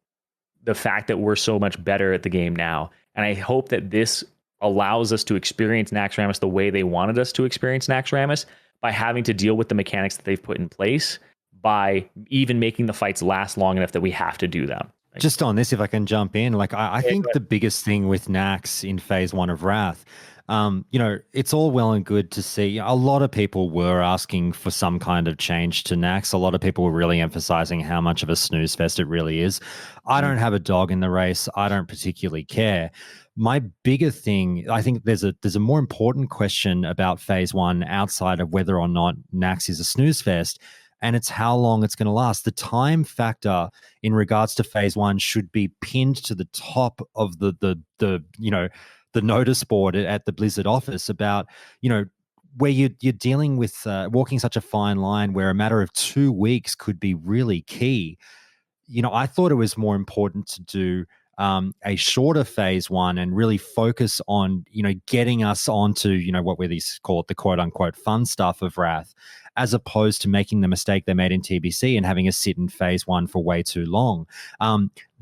S3: the fact that we're so much better at the game now. And I hope that this allows us to experience naxxramas the way they wanted us to experience naxxramas by having to deal with the mechanics that they've put in place, by even making the fights last long enough that we have to do them. Like,
S2: just on this, if I can jump in, like I think the biggest thing with Nax in phase 1 of Wrath, it's all well and good to see. A lot of people were asking for some kind of change to Nax. A lot of people were really emphasizing how much of a snooze fest it really is. I don't have a dog in the race. I don't particularly care. My bigger thing, I think there's a more important question about phase 1 outside of whether or not Nax is a snooze fest, and it's how long it's going to last. The time factor in regards to phase 1 should be pinned to the top of the notice board at the Blizzard office about, where you're dealing with walking such a fine line where a matter of 2 weeks could be really key. I thought it was more important to do a shorter phase 1 and really focus on, getting us onto, what we call it the quote unquote fun stuff of Wrath, as opposed to making the mistake they made in TBC and having us sit in phase 1 for way too long.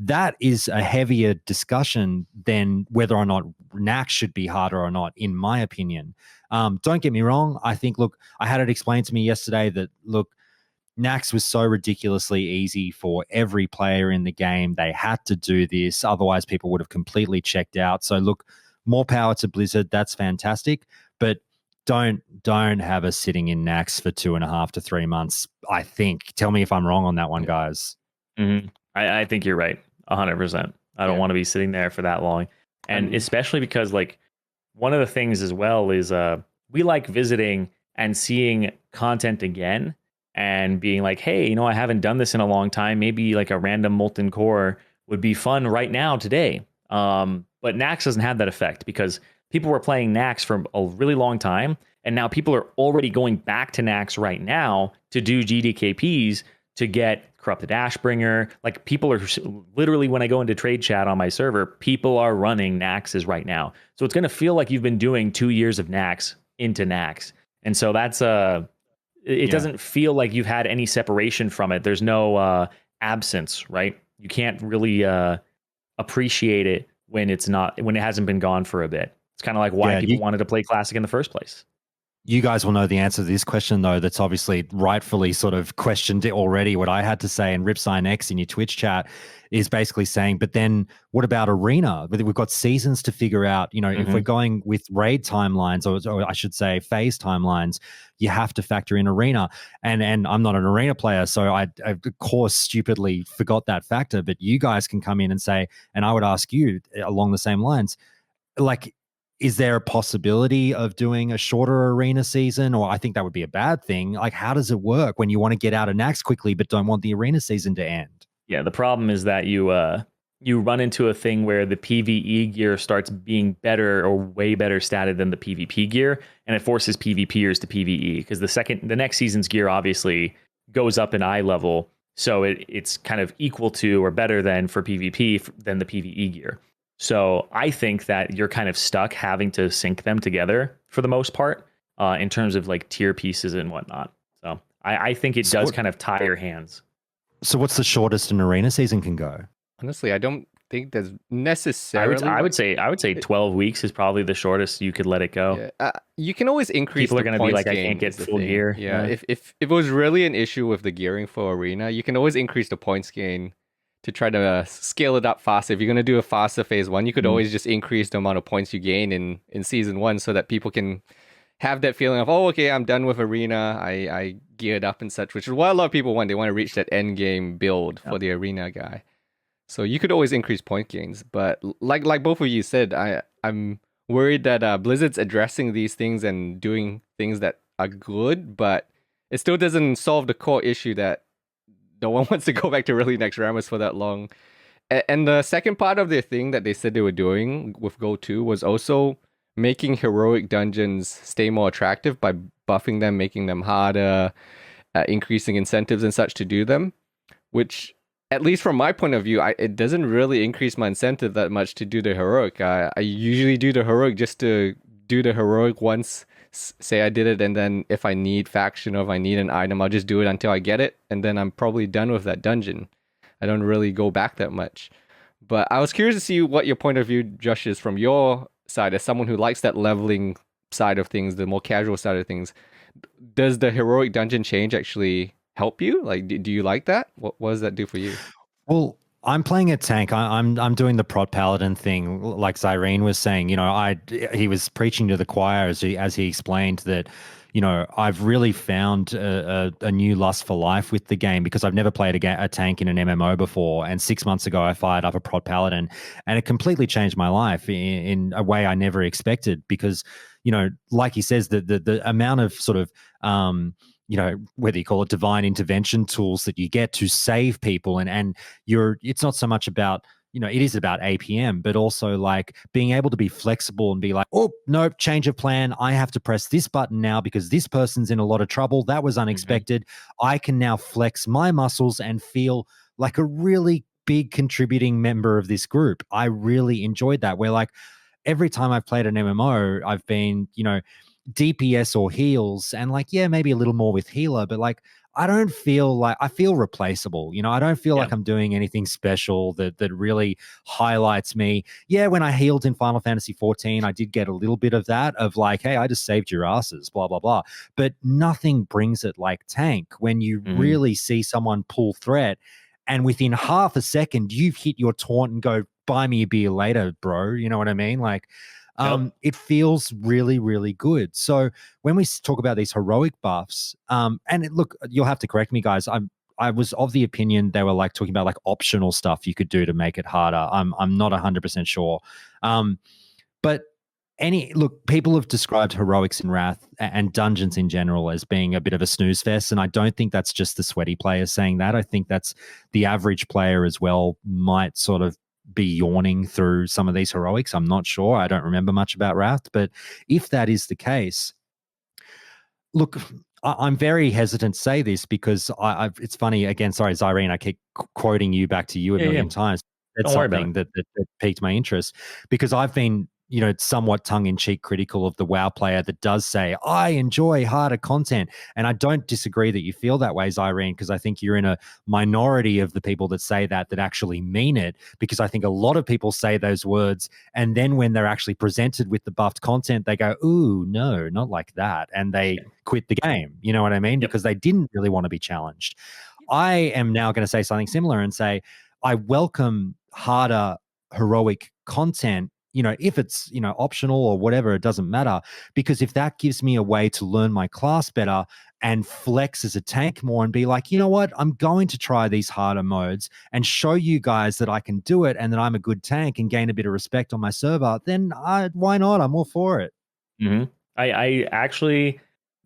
S2: That is a heavier discussion than whether or not Nax should be harder or not, in my opinion. Don't get me wrong. I think, look, I had it explained to me yesterday that, look, Nax was so ridiculously easy for every player in the game. They had to do this. Otherwise, people would have completely checked out. So, look, more power to Blizzard. That's fantastic. But don't have us sitting in Nax for 2.5 to 3 months, I think. Tell me if I'm wrong on that one, guys.
S3: Mm-hmm. I think you're right. 100%. I don't want to be sitting there for that long. And especially because, like, one of the things as well is we like visiting and seeing content again and being like, hey, I haven't done this in a long time. Maybe like a random molten core would be fun right now today. But Nax doesn't have that effect because people were playing Nax for a really long time. And now people are already going back to Nax right now to do GDKPs to get Corrupted Ashbringer. Like people are literally, when I go into trade chat on my server, people are running Naxes right now. So it's going to feel like you've been doing 2 years of Nax into Nax. And so that's it doesn't feel like you've had any separation from it. There's no absence, right? You can't really appreciate it when it hasn't been gone for a bit. It's kind of like why people wanted to play Classic in the first place.
S2: You guys will know the answer to this question, though. That's obviously rightfully sort of questioned it already. What I had to say, and RipSignX in your Twitch chat is basically saying, but then what about Arena? We've got seasons to figure out. You know, if we're going with raid timelines, or I should say phase timelines, you have to factor in Arena. And I'm not an Arena player, so I of course stupidly forgot that factor. But you guys can come in and say, and I would ask you along the same lines, like, is there a possibility of doing a shorter arena season? Or I think that would be a bad thing. Like, how does it work when you want to get out of Nax quickly but don't want the arena season to end?
S3: Yeah, the problem is that you run into a thing where the PvE gear starts being better or way better statted than the PvP gear, and it forces PvPers to PvE because the next season's gear obviously goes up in eye level, so it's kind of equal to or better than for PvP than the PvE gear. So I think that you're kind of stuck having to sync them together for the most part in terms of like tier pieces and whatnot. So I think it does kind of tie your hands.
S2: So what's the shortest an arena season can go?
S1: Honestly, I don't think there's necessarily.
S3: I would say 12 weeks is probably the shortest you could let it go.
S1: Yeah. You can always increase.
S3: People are going to be like, I can't get full gear.
S1: Yeah. If it was really an issue with the gearing for arena, you can always increase the points gain to try to scale it up faster. If you're going to do a faster phase 1, you could always just increase the amount of points you gain in season 1 so that people can have that feeling of, oh, okay, I'm done with arena. I geared up and such, which is what a lot of people want. They want to reach that end game build for the arena guy. So you could always increase point gains. But like both of you said, I'm worried that Blizzard's addressing these things and doing things that are good, but it still doesn't solve the core issue that no one wants to go back to really naxxramas for that long. And the second part of their thing that they said they were doing with Go 2 was also making heroic dungeons stay more attractive by buffing them, making them harder, increasing incentives and such to do them, which, at least from my point of view, it doesn't really increase my incentive that much to do the heroic. I usually do the heroic just to do the heroic once, say I did it, and then if I need faction or if I need an item, I'll just do it until I get it, and then I'm probably done with that dungeon. I don't really go back that much. But I was curious to see what your point of view, Josh, is from your side as someone who likes that leveling side of things, the more casual side of things. Does the heroic dungeon change actually help you? Like, do you like that? What does that do for you?
S2: Well, I'm playing a tank. I'm doing the prot paladin thing, like Zyrene was saying. You know, he was preaching to the choir as he explained that, you know, I've really found a new lust for life with the game because I've never played a tank in an MMO before. And 6 months ago, I fired up a prot paladin, and it completely changed my life in a way I never expected. Because, you know, like he says, the amount of sort of you know, whether you call it divine intervention tools that you get to save people, and it's not so much about, you know, it is about APM, but also like being able to be flexible and be like, oh, nope, change of plan. I have to press this button now because this person's in a lot of trouble. That was unexpected. I can now flex my muscles and feel like a really big contributing member of this group. I really enjoyed that. Where like every time I've played an MMO, I've been, you know, DPS or heals, and like, yeah, maybe a little more with healer, but like I don't feel like I feel replaceable. You know, I don't feel like I'm doing anything special that really highlights me. Yeah, when I healed in Final Fantasy 14, I did get a little bit of that, of like, hey, I just saved your asses, blah blah blah. But nothing brings it like tank when you really see someone pull threat, and within half a second you've hit your taunt and go, buy me a beer later, bro. You know what I mean? Like, it feels really, really good. So when we talk about these heroic buffs, look, you'll have to correct me, guys. I was of the opinion they were like talking about like optional stuff you could do to make it harder. I'm not 100% sure. But look, people have described heroics in Wrath and dungeons in general as being a bit of a snooze fest, and I don't think that's just the sweaty players saying that. I think that's the average player as well might sort of be yawning through some of these heroics. I'm not sure. I don't remember much about Wrath, but if that is the case, look, I'm very hesitant to say this because it's funny, again, sorry, Zyrene, I keep quoting you back to you a million times. It's something that piqued my interest because I've been somewhat tongue-in-cheek critical of the WoW player that does say, I enjoy harder content. And I don't disagree that you feel that way, Zyrene, because I think you're in a minority of the people that say that actually mean it, because I think a lot of people say those words, and then when they're actually presented with the buffed content, they go, ooh, no, not like that. And they quit the game. You know what I mean? Because they didn't really want to be challenged. I am now going to say something similar and say, I welcome harder heroic content, if it's, optional or whatever, it doesn't matter. Because if that gives me a way to learn my class better and flex as a tank more and be like, you know what, I'm going to try these harder modes and show you guys that I can do it and that I'm a good tank and gain a bit of respect on my server, then why not? I'm all for it.
S3: Mm-hmm. I actually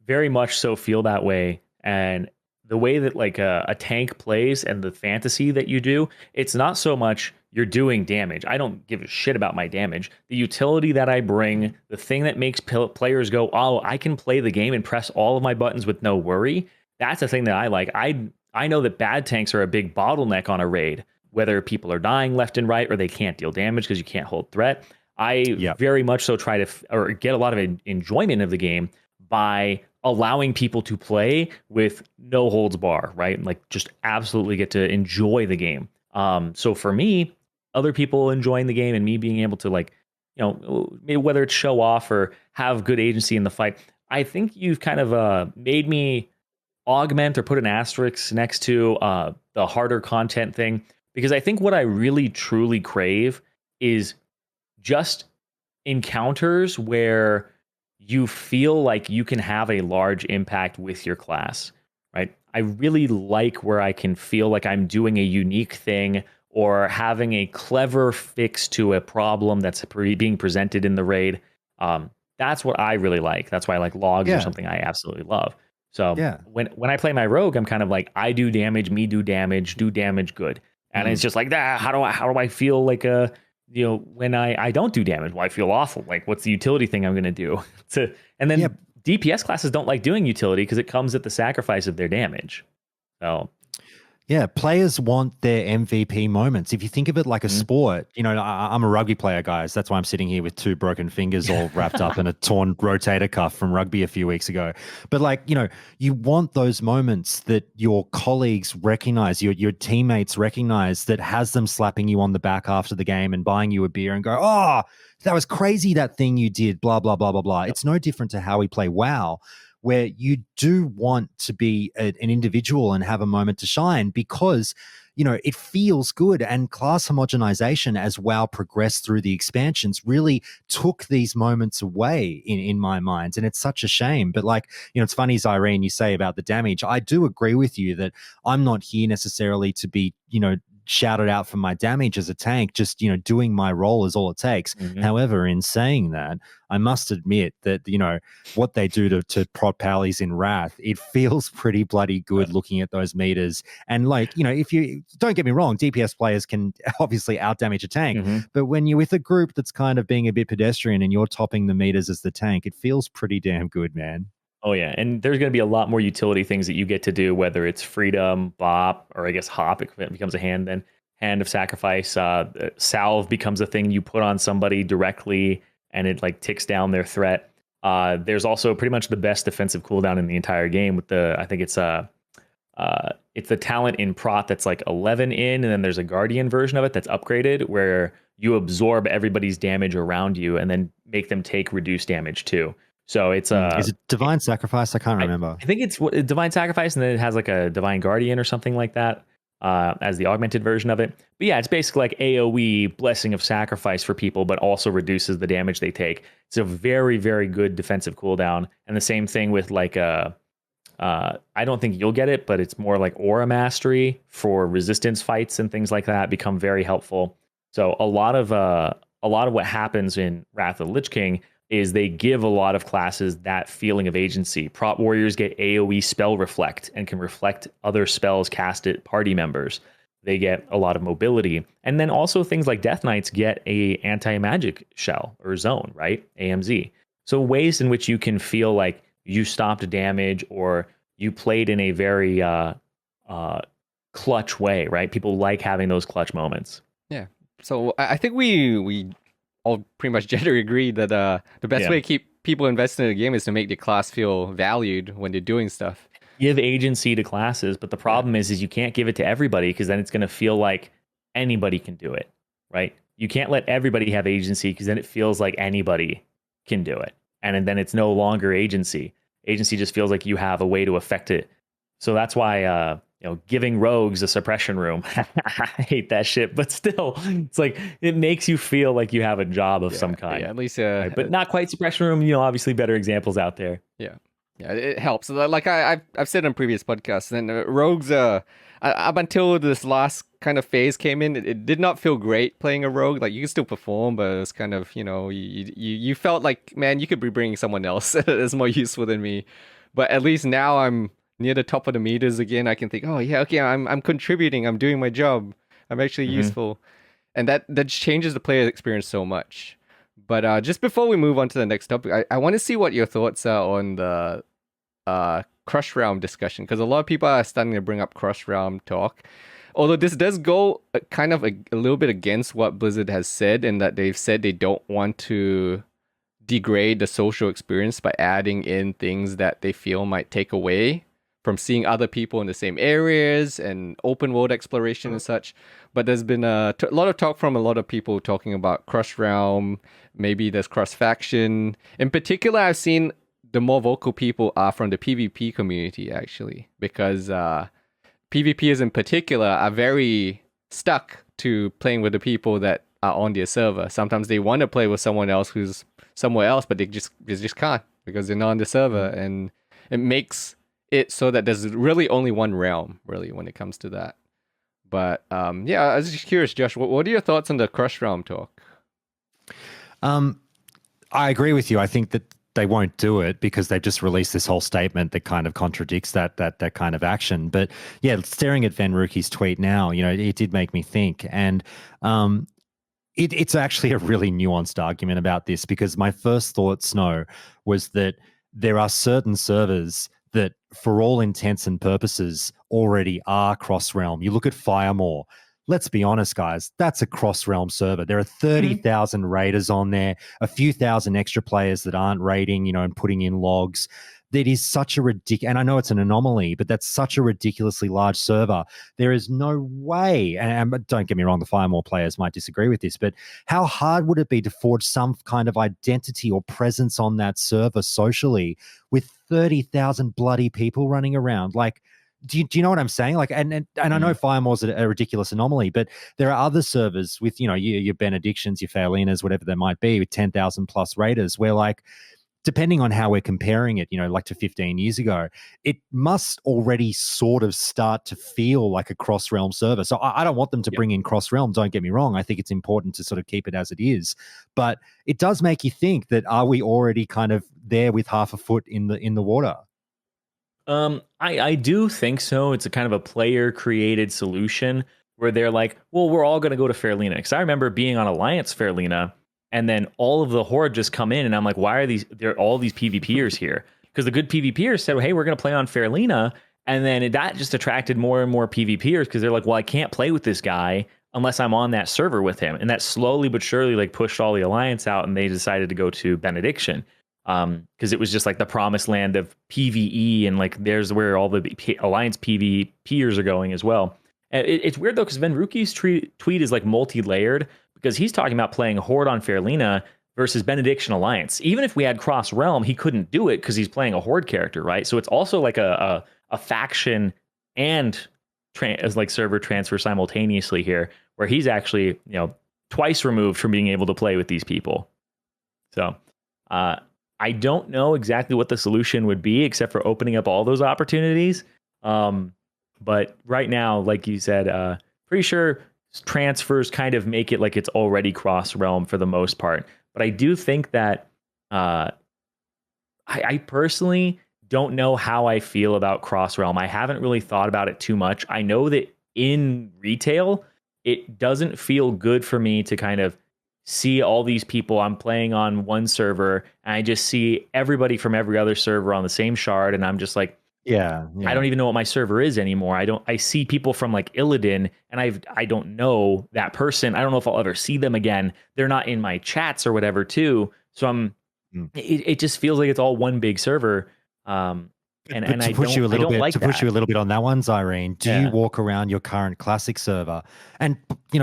S3: very much so feel that way. And the way that like a tank plays and the fantasy that you do, it's not so much you're doing damage. I don't give a shit about my damage. The utility that I bring, the thing that makes players go, oh, I can play the game and press all of my buttons with no worry. That's the thing that I like. I know that bad tanks are a big bottleneck on a raid, whether people are dying left and right or they can't deal damage because you can't hold threat. I very much so try to or get a lot of enjoyment of the game by allowing people to play with no holds bar, right? And like just absolutely get to enjoy the game. So for me, other people enjoying the game and me being able to like, whether it's show off or have good agency in the fight, I think you've kind of made me augment or put an asterisk next to the harder content thing, because I think what I really truly crave is just encounters where you feel like you can have a large impact with your class, right? I really like where I can feel like I'm doing a unique thing or having a clever fix to a problem that's being presented in the raid. That's what I really like. That's why I like logs or something I absolutely love. So when I play my rogue, I'm kind of like, I do damage, me do damage good. And it's just like that. How do I feel like when I don't do damage? Well, I feel awful. Like, what's the utility thing I'm going to do? And then DPS classes don't like doing utility because it comes at the sacrifice of their damage. So
S2: yeah, players want their MVP moments. If you think of it like a sport, I'm a rugby player, guys. That's why I'm sitting here with 2 broken fingers all wrapped up in a torn rotator cuff from rugby a few weeks ago. But like, you want those moments that your colleagues recognize, your teammates recognize, that has them slapping you on the back after the game and buying you a beer and go, oh, that was crazy, that thing you did, blah, blah, blah, blah, blah. Yep. It's no different to how we play WoW, where you do want to be an individual and have a moment to shine because, it feels good. And class homogenization as WoW progressed through the expansions really took these moments away in my mind. And it's such a shame. But like, it's funny, Zyrene, you say about the damage. I do agree with you that I'm not here necessarily to be, shouted out for my damage as a tank. Just, doing my role is all it takes. However, in saying that, I must admit that, what they do to prod pallies in Wrath, it feels pretty bloody good looking at those meters. And like, if you don't get me wrong, DPS players can obviously out damage a tank, but when you're with a group that's kind of being a bit pedestrian and you're topping the meters as the tank, it feels pretty damn good, man.
S3: Oh yeah, and there's going to be a lot more utility things that you get to do, whether it's freedom, bop, or I guess hop. It becomes a hand then. Hand of sacrifice. Salve becomes a thing you put on somebody directly, and it like ticks down their threat. There's also pretty much the best defensive cooldown in the entire game with I think it's the talent in Prot that's like 11 in, and then there's a Guardian version of it that's upgraded where you absorb everybody's damage around you and then make them take reduced damage too. So it's
S2: is it Divine Sacrifice? I can't remember.
S3: I think it's Divine Sacrifice, and then it has like a Divine Guardian or something like that as the augmented version of it. But yeah, it's basically like AoE Blessing of Sacrifice for people, but also reduces the damage they take. It's a very, very good defensive cooldown. And the same thing with like I don't think you'll get it, but it's more like Aura Mastery for resistance fights and things like that become very helpful. So a lot of what happens in Wrath of the Lich King is they give a lot of classes that feeling of agency. Prot warriors get AoE spell reflect and can reflect other spells cast at party members. They get a lot of mobility. And then also things like Death Knights get a anti-magic shell or zone, right? AMZ. So ways in which you can feel like you stopped damage or you played in a very clutch way, right? People like having those clutch moments.
S1: Yeah. So I think we all pretty much generally agree that the best way to keep people invested in the game is to make the class feel valued when they're doing stuff.
S3: Give agency to classes, but the problem is you can't give it to everybody, because then it's going to feel like anybody can do it, right? You can't let everybody have agency, because then it feels like anybody can do it, and then it's no longer agency. Agency just feels like you have a way to affect it. So that's why giving rogues a suppression room, I hate that shit, but still, it's like it makes you feel like you have a job of some kind.
S1: Yeah, at least,
S3: right? But not quite suppression room. Obviously better examples out there.
S1: Yeah, it helps. Like I've said on previous podcasts, and rogues, up until this last kind of phase came in, it did not feel great playing a rogue. Like you can still perform, but it's kind of you felt like, man, you could be bringing someone else that's more useful than me. But at least now I'm near the top of the meters again. I can think, oh yeah, okay, I'm contributing, I'm doing my job, I'm actually useful, and that changes the player experience so much. But just before we move on to the next topic, I want to see what your thoughts are on the Crush Realm discussion, because a lot of people are starting to bring up Crush Realm talk. Although this does go kind of a little bit against what Blizzard has said, in that they've said they don't want to degrade the social experience by adding in things that they feel might take away from seeing other people in the same areas and open world exploration and such. But there's been a lot of talk from a lot of people talking about Crush Realm. Maybe there's cross faction. In particular, I've seen the more vocal people are from the PvP community, actually, because PvPers in particular are very stuck to playing with the people that are on their server. Sometimes they want to play with someone else who's somewhere else, but they just can't, because they're not on the server, and it makes it so that there's really only one realm, really, when it comes to that. But yeah, I was just curious, Josh, what are your thoughts on the Crush Realm talk?
S2: I agree with you. I think that they won't do it because they've just released this whole statement that kind of contradicts that kind of action. But yeah, staring at Venruki's tweet now, it did make me think. And it's actually a really nuanced argument about this, because my first thought, Snow, was that there are certain servers that, for all intents and purposes, already are cross-realm. You look at Firemore. Let's be honest, guys, that's a cross-realm server. There are 30,000 raiders on there, a few thousand extra players that aren't raiding, and putting in logs. That is such a ridiculous, and I know it's an anomaly, but that's such a ridiculously large server. There is no way, and don't get me wrong, the Firemore players might disagree with this, but how hard would it be to forge some kind of identity or presence on that server socially with 30,000 bloody people running around? Like, do you know what I'm saying? Like, and I know Firemore's a ridiculous anomaly, but there are other servers with, your Benedictions, your Faelinas, whatever they might be, with 10,000 plus raiders, where, like, depending on how we're comparing it, like to 15 years ago, it must already sort of start to feel like a cross-realm server. So I don't want them to bring in cross-realm, don't get me wrong. I think it's important to sort of keep it as it is. But it does make you think that, are we already kind of there with half a foot in the water?
S3: I do think so. It's a kind of a player-created solution where they're like, well, we're all going to go to Faerlina. Because I remember being on Alliance Faerlina, and then all of the Horde just come in, and I'm like, why are there are all these PvPers here? Because the good PvPers said, well, hey, we're going to play on Faerlina. And then that just attracted more and more PvPers, because they're like, well, I can't play with this guy unless I'm on that server with him. And that slowly but surely like pushed all the Alliance out, and they decided to go to Benediction. Because it was just like the promised land of PvE, and like there's where all the Alliance PvPers are going as well. And it's weird though, because Venruki's tweet is like multi-layered, because he's talking about playing Horde on Faerlina versus Benediction Alliance. Even if we had Cross Realm, he couldn't do it because he's playing a Horde character, right? So it's also like a faction and as like server transfer simultaneously here, where he's actually twice removed from being able to play with these people. So I don't know exactly what the solution would be, except for opening up all those opportunities. But right now, like you said, pretty sure transfers kind of make it like it's already cross-realm for the most part. But I do think that I personally don't know how I feel about cross-realm. I haven't really thought about it too much. I know that in retail, it doesn't feel good for me to kind of see all these people. I'm playing on one server, and I just see everybody from every other server on the same shard, and I'm just like,
S2: Yeah,
S3: I don't even know what my server is anymore. I see people from like Illidan and I don't know that person. I don't know if I'll ever see them again. They're not in my chats or whatever too. So
S2: Mm.
S3: it just feels like it's all one big server.
S2: But
S3: And
S2: to push you a
S3: I
S2: little
S3: don't
S2: bit,
S3: like
S2: to push you
S3: that.
S2: a little bit on that one, Zyrene, do you
S3: Yeah.
S2: walk around your current classic server? And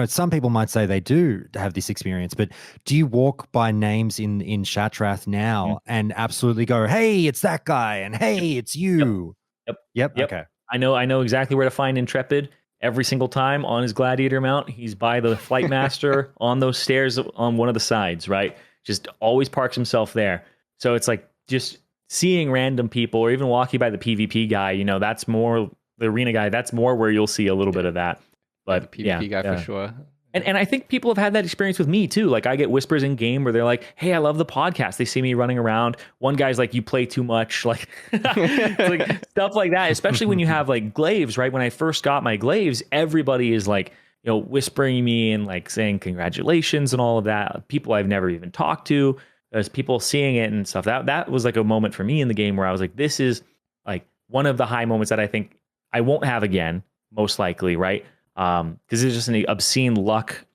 S2: some people might say they do have this experience, but do you walk by names in Shatrath now and absolutely go, "Hey, it's that guy," and "Hey, it's
S3: Yep.
S2: you"?
S3: Yep.
S2: Yep.
S3: Yep.
S2: Okay.
S3: I know exactly where to find Intrepid every single time on his gladiator mount. He's by the flight master on those stairs on one of the sides, right? Just always parks himself there. So it's like just seeing random people or even walking by the PvP guy, that's more the arena guy, that's more where you'll see a little bit of that.
S1: Yeah, the
S3: But
S1: PvP guy for sure.
S3: And I think people have had that experience with me too. Like I get whispers in game where they're like, "Hey, I love the podcast." They see me running around. One guy's like, "You play too much." Like, it's like stuff like that. Especially when you have like glaives, right? When I first got my glaives, everybody is like, whispering me and like saying congratulations and all of that. People I've never even talked to. There's people seeing it and stuff. That was like a moment for me in the game where I was like, this is like one of the high moments that I think I won't have again, most likely, right? Because it's just an obscene luck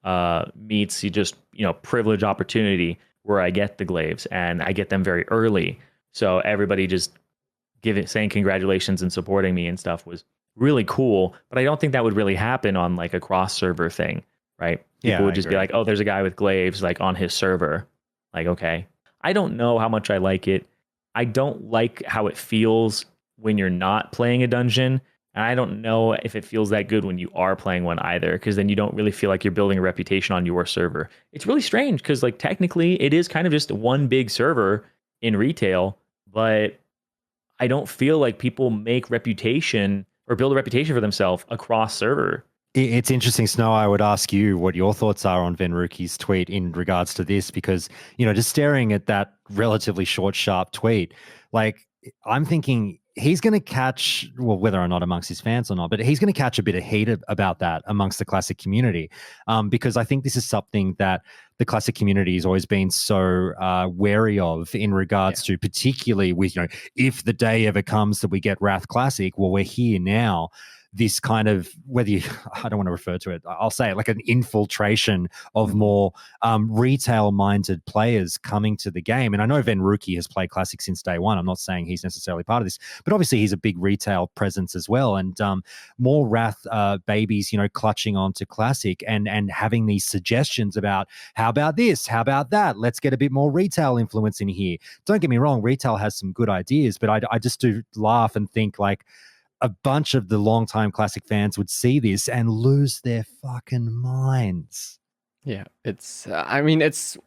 S3: meets you just privilege opportunity where I get the glaives and I get them very early. So everybody just saying congratulations and supporting me and stuff was really cool. But I don't think that would really happen on like a cross server thing, right? People would just be like, "Oh, there's a guy with glaives like on his server." Like, okay. I don't know how much I like it. I don't like how it feels when you're not playing a dungeon. And I don't know if it feels that good when you are playing one either, because then you don't really feel like you're building a reputation on your server. It's really strange because like technically it is kind of just one big server in retail, but I don't feel like people make reputation or build a reputation for themselves across server.
S2: It's interesting, Snow. I would ask you what your thoughts are on Venruki's tweet in regards to this, because, just staring at that relatively short, sharp tweet, like I'm thinking he's going to catch, well, whether or not amongst his fans or not, but he's going to catch a bit of hate about that amongst the classic community, because I think this is something that the classic community has always been so wary of in regards to, particularly with, if the day ever comes that we get Wrath Classic, well, we're here now. This kind of, I don't want to refer to it, I'll say it like an infiltration of more retail-minded players coming to the game. And I know Venruki has played Classic since day one. I'm not saying he's necessarily part of this, but obviously he's a big retail presence as well. And more Wrath babies, clutching onto Classic and having these suggestions about, how about this? How about that? Let's get a bit more retail influence in here. Don't get me wrong, retail has some good ideas, but I just do laugh and think like, a bunch of the longtime Classic fans would see this and lose their fucking minds.
S1: Yeah, it's. I mean, it's.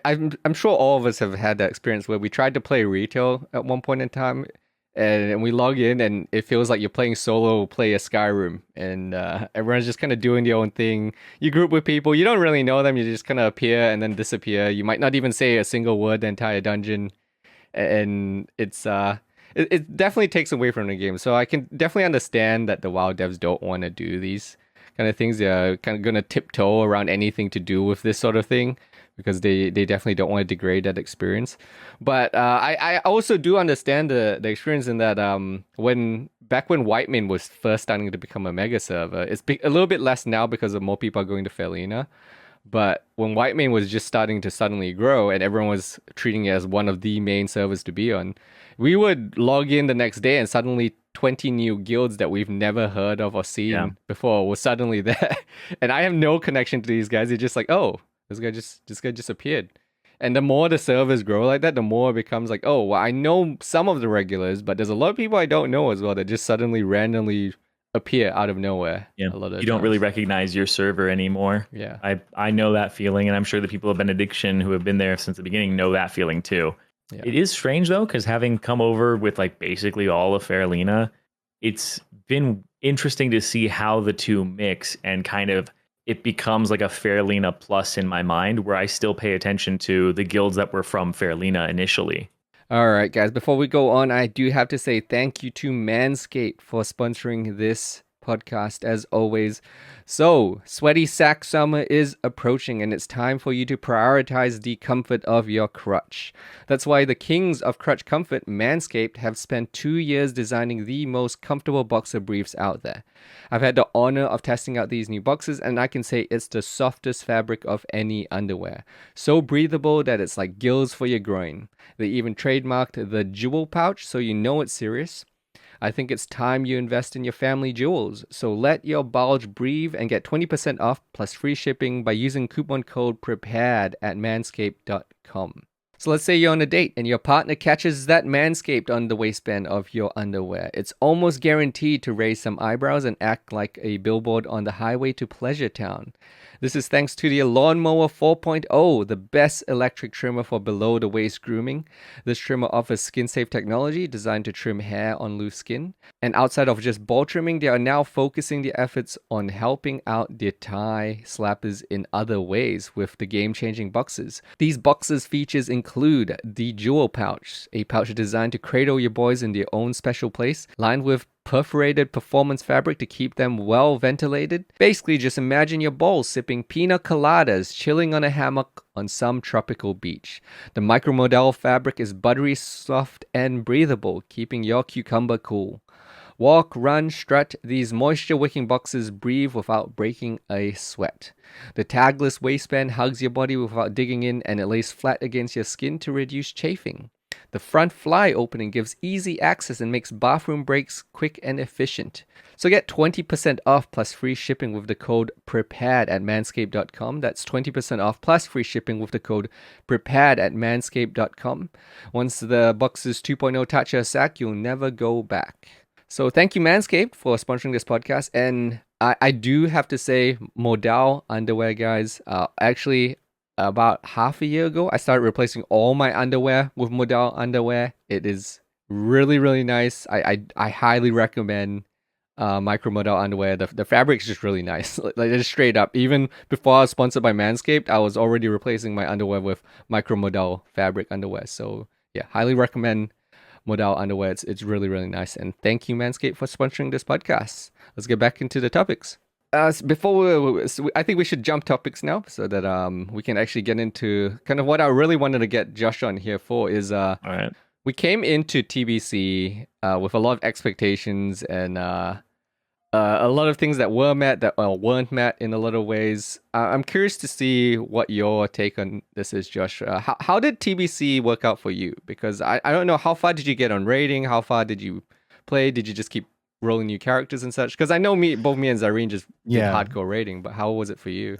S1: I'm sure all of us have had that experience where we tried to play retail at one point in time, and we log in and it feels like you're playing solo play a Skyrim, and everyone's just kind of doing their own thing. You group with people, you don't really know them, you just kind of appear and then disappear. You might not even say a single word the entire dungeon, and it definitely takes away from the game. So I can definitely understand that the WoW devs don't want to do these kind of things. They're kind of going to tiptoe around anything to do with this sort of thing because they definitely don't want to degrade that experience. But I also do understand the experience in that back when Whitemane was first starting to become a mega server, it's a little bit less now because of more people are going to Felina. But when Whitemane was just starting to suddenly grow and everyone was treating it as one of the main servers to be on, we would log in the next day and suddenly 20 new guilds that we've never heard of or seen before were suddenly there. And I have no connection to these guys. They're just like, oh, this guy just appeared. And the more the servers grow like that, the more it becomes like, oh, well, I know some of the regulars, but there's a lot of people I don't know as well that just suddenly randomly appear out of nowhere.
S3: Yeah,
S1: a lot of
S3: you don't really recognize your server anymore.
S1: Yeah,
S3: I know that feeling, and I'm sure the people of Benediction who have been there since the beginning know that feeling too. Yeah. It is strange though, because having come over with like basically all of Faralina, it's been interesting to see how the two mix and kind of it becomes like a Faralina plus in my mind, where I still pay attention to the guilds that were from Faralina initially.
S1: All right, guys, before we go on, I do have to say thank you to Manscaped for sponsoring this podcast as always. So, sweaty sack summer is approaching and it's time for you to prioritize the comfort of your crotch. That's why the kings of crotch comfort, Manscaped, have spent 2 years designing the most comfortable boxer briefs out there. I've had the honor of testing out these new boxes and I can say it's the softest fabric of any underwear. So breathable that it's like gills for your groin. They even trademarked the jewel pouch so you know it's serious. I think it's time you invest in your family jewels. So let your bulge breathe and get 20% off plus free shipping by using coupon code PREPARED at manscaped.com. So let's say you're on a date and your partner catches that Manscaped on the waistband of your underwear. It's almost guaranteed to raise some eyebrows and act like a billboard on the highway to Pleasure Town. This is thanks to the Lawnmower 4.0, the best electric trimmer for below-the-waist grooming. This trimmer offers skin-safe technology designed to trim hair on loose skin. And outside of just ball trimming, they are now focusing their efforts on helping out their thigh slappers in other ways with the game-changing boxes. These boxes' features include the Jewel Pouch, a pouch designed to cradle your boys in their own special place, lined with perforated performance fabric to keep them well ventilated. Basically, just imagine your balls sipping pina coladas, chilling on a hammock on some tropical beach. The micromodal fabric is buttery soft and breathable, keeping your cucumber cool. Walk, run, strut, these moisture-wicking boxes breathe without breaking a sweat. The tagless waistband hugs your body without digging in and it lays flat against your skin to reduce chafing. The front fly opening gives easy access and makes bathroom breaks quick and efficient. So get 20% off plus free shipping with the code PREPARED at manscaped.com. That's 20% off plus free shipping with the code PREPARED at manscaped.com. Once the boxes 2.0 touch your sack, you'll never go back. So thank you, Manscaped, for sponsoring this podcast. And I do have to say, Modal underwear, guys, actually, about half a year ago, I started replacing all my underwear with Modal underwear. It is really, really nice. I highly recommend Micromodal underwear. The fabric is just really nice. Like just straight up. Even before I was sponsored by Manscaped, I was already replacing my underwear with Micromodal fabric underwear. So yeah, highly recommend Modal underwear. It's really, really nice. And thank you, Manscaped, for sponsoring this podcast. Let's get back into the topics. I think we should jump topics now so that we can actually get into kind of what I really wanted to get Josh on here for is
S3: All right.
S1: we came into TBC with a lot of expectations and a lot of things that were met that weren't met in a lot of ways. I'm curious to see what your take on this is, Josh. How did TBC work out for you? Because I don't know, how far did you get on rating? How far did you play? Did you just keep rolling new characters and such? Because I know both me and Zareen just did hardcore rating, but how was it for you?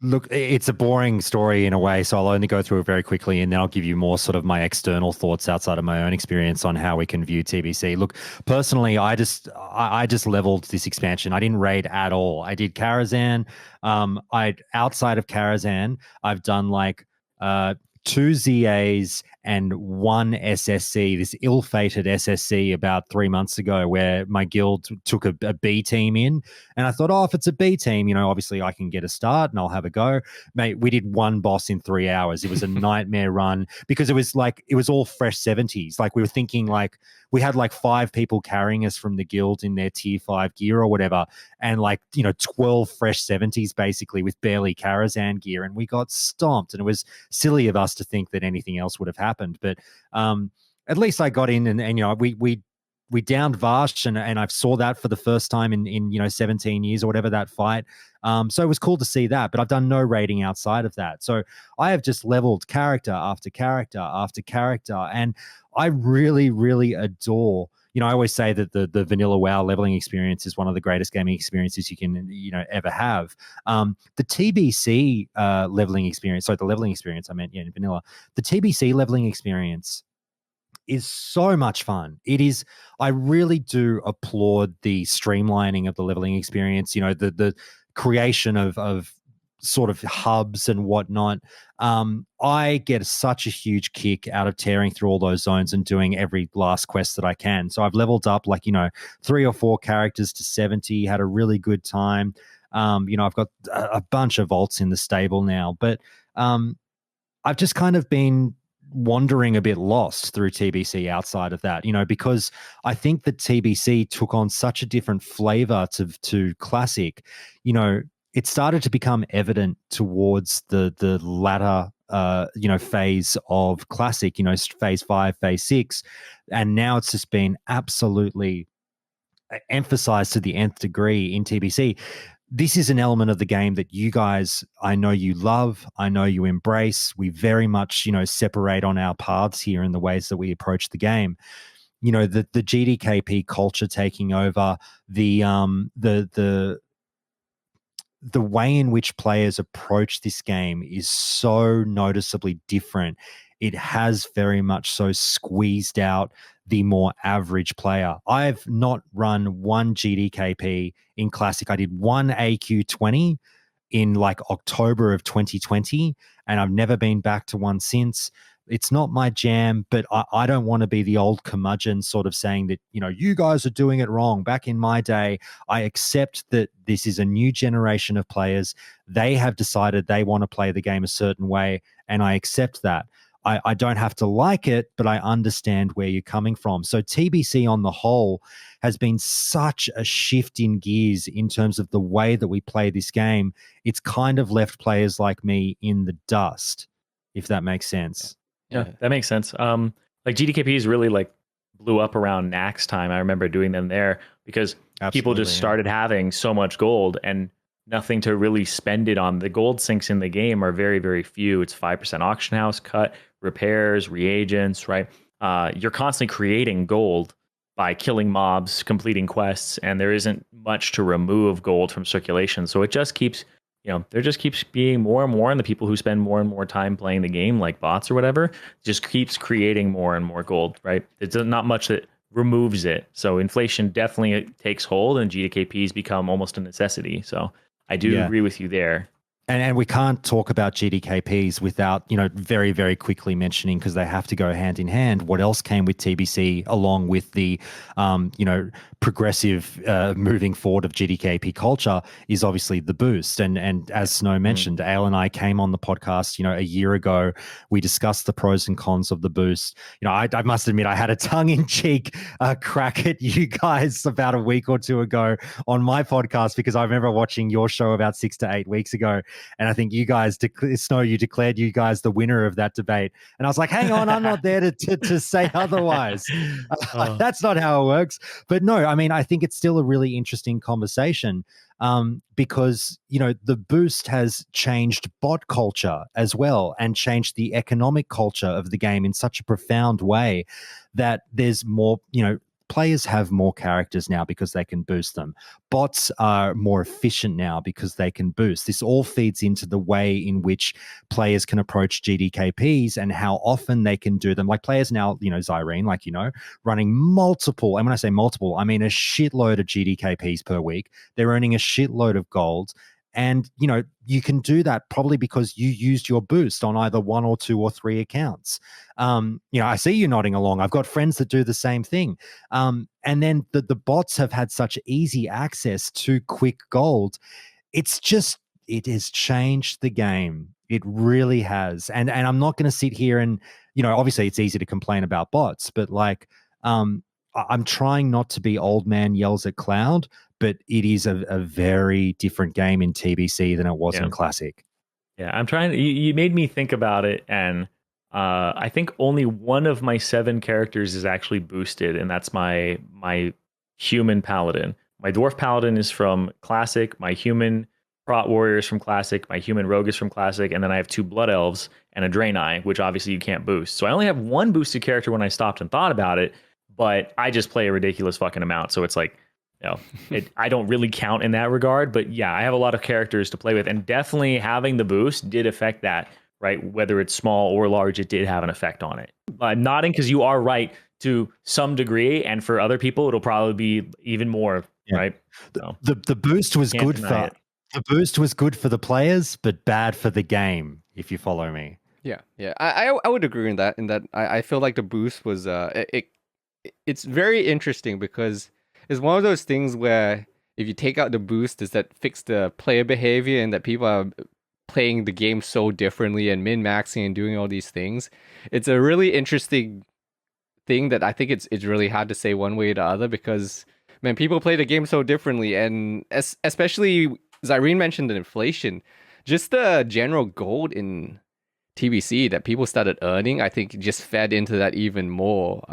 S2: Look, it's a boring story in a way, so I'll only go through it very quickly and then I'll give you more sort of my external thoughts outside of my own experience on how we can view TBC. Look, personally, I just leveled this expansion. I didn't raid at all. I did Karazhan. Outside of Karazhan, I've done like 2 ZAs and 1 SSC, this ill-fated SSC about 3 months ago where my guild took a B team in. And I thought, if it's a B team, obviously I can get a start and I'll have a go. Mate, we did 1 boss in 3 hours. It was a nightmare run because it was all fresh 70s. Like we were thinking like we had like 5 people carrying us from the guild in their tier 5 gear or whatever. And 12 fresh 70s basically with barely Karazhan gear. And we got stomped and it was silly of us to think that anything else would have happened. But at least I got in and we downed Vash and I saw that for the first time in 17 years or whatever, that fight. So it was cool to see that, but I've done no rating outside of that. So I have just leveled character after character after character. And I really, really adore, I always say that the vanilla WoW leveling experience is one of the greatest gaming experiences you can, ever have. The TBC leveling experience, the leveling experience I meant, in vanilla, the TBC leveling experience is so much fun. It is, I really do applaud the streamlining of the leveling experience, the creation of sort of hubs and whatnot. I get such a huge kick out of tearing through all those zones and doing every last quest that I can. So I've leveled up 3 or 4 characters to 70, had a really good time. I've got a bunch of vaults in the stable now, but I've just kind of been wandering a bit lost through TBC outside of that, because I think that TBC took on such a different flavor to Classic. It started to become evident towards the latter phase of Classic, phase 5, phase 6, and now it's just been absolutely emphasized to the nth degree in TBC. This is an element of the game that you guys, I know you love, I know you embrace. We very much, separate on our paths here in the ways that we approach the game. The GDKP culture taking over, the way in which players approach this game is so noticeably different. It has very much so squeezed out the more average player. I've not run one GDKP in Classic. I did one AQ20 in like October of 2020, and I've never been back to one since. It's not my jam, but I don't want to be the old curmudgeon sort of saying that, you guys are doing it wrong. Back in my day, I accept that this is a new generation of players. They have decided they want to play the game a certain way, and I accept that. I don't have to like it, but I understand where you're coming from. So TBC on the whole has been such a shift in gears in terms of the way that we play this game. It's kind of left players like me in the dust, if that makes sense.
S3: Yeah, that makes sense. Like GDKPs really like blew up around Nax time. I remember doing them there because people just started having so much gold and nothing to really spend it on. The gold sinks in the game are very, very few. It's 5% auction house cut, repairs, reagents, right? You're constantly creating gold by killing mobs, completing quests, and there isn't much to remove gold from circulation. So it just keeps, there just keeps being more and more, and the people who spend more and more time playing the game, like bots or whatever, just keeps creating more and more gold, right? It's not much that removes it. So inflation definitely takes hold, and GDKPs become almost a necessity. So I do agree with you there.
S2: And we can't talk about GDKPs without, very, very quickly mentioning, because they have to go hand in hand, what else came with TBC along with the, progressive moving forward of GDKP culture is obviously the boost. And as Snow mentioned, Ale and I came on the podcast, a year ago. We discussed the pros and cons of the boost. I must admit, I had a tongue-in-cheek crack at you guys about a week or two ago on my podcast, because I remember watching your show about 6 to 8 weeks ago. And I think you guys, Snow, you declared you guys the winner of that debate. And I was like, hang on, I'm not there to say otherwise. That's not how it works. But no, I mean, I think it's still a really interesting conversation because, the boost has changed bot culture as well and changed the economic culture of the game in such a profound way that there's more, players have more characters now because they can boost them. Bots are more efficient now because they can boost. This all feeds into the way in which players can approach GDKPs and how often they can do them. Like players now, Zyrene, running multiple, and when I say multiple, I mean a shitload of GDKPs per week. They're earning a shitload of gold. And, you can do that probably because you used your boost on either 1 or 2 or 3 accounts. I see you nodding along. I've got friends that do the same thing. And then the bots have had such easy access to quick gold. It has changed the game. It really has. And I'm not going to sit here and, obviously it's easy to complain about bots, but I'm trying not to be old man yells at cloud, but it is a very different game in TBC than it was in Classic.
S3: Yeah, I'm trying. You made me think about it, and I think only one of my 7 characters is actually boosted, and that's my human paladin. My dwarf paladin is from Classic. My human prot warrior is from Classic. My human rogue is from Classic, and then I have 2 blood elves and a Draenei, which obviously you can't boost. So I only have 1 boosted character when I stopped and thought about it, but I just play a ridiculous fucking amount. So it's like, I don't really count in that regard, but yeah, I have a lot of characters to play with, and definitely having the boost did affect that, right? Whether it's small or large, it did have an effect on it. I'm nodding because you are right to some degree, and for other people, it'll probably be even more, right? So,
S2: the boost was good for the boost was good for the players, but bad for the game, if you follow me.
S1: Yeah. I would agree in that. I feel like the boost was it's very interesting because it's one of those things where if you take out the boost, does that fix the player behavior and that people are playing the game so differently and min-maxing and doing all these things. It's a really interesting thing that I think it's really hard to say one way or the other because man, people play the game so differently, and especially Zyrene mentioned the inflation, just the general gold in TBC that people started earning, I think just fed into that even more.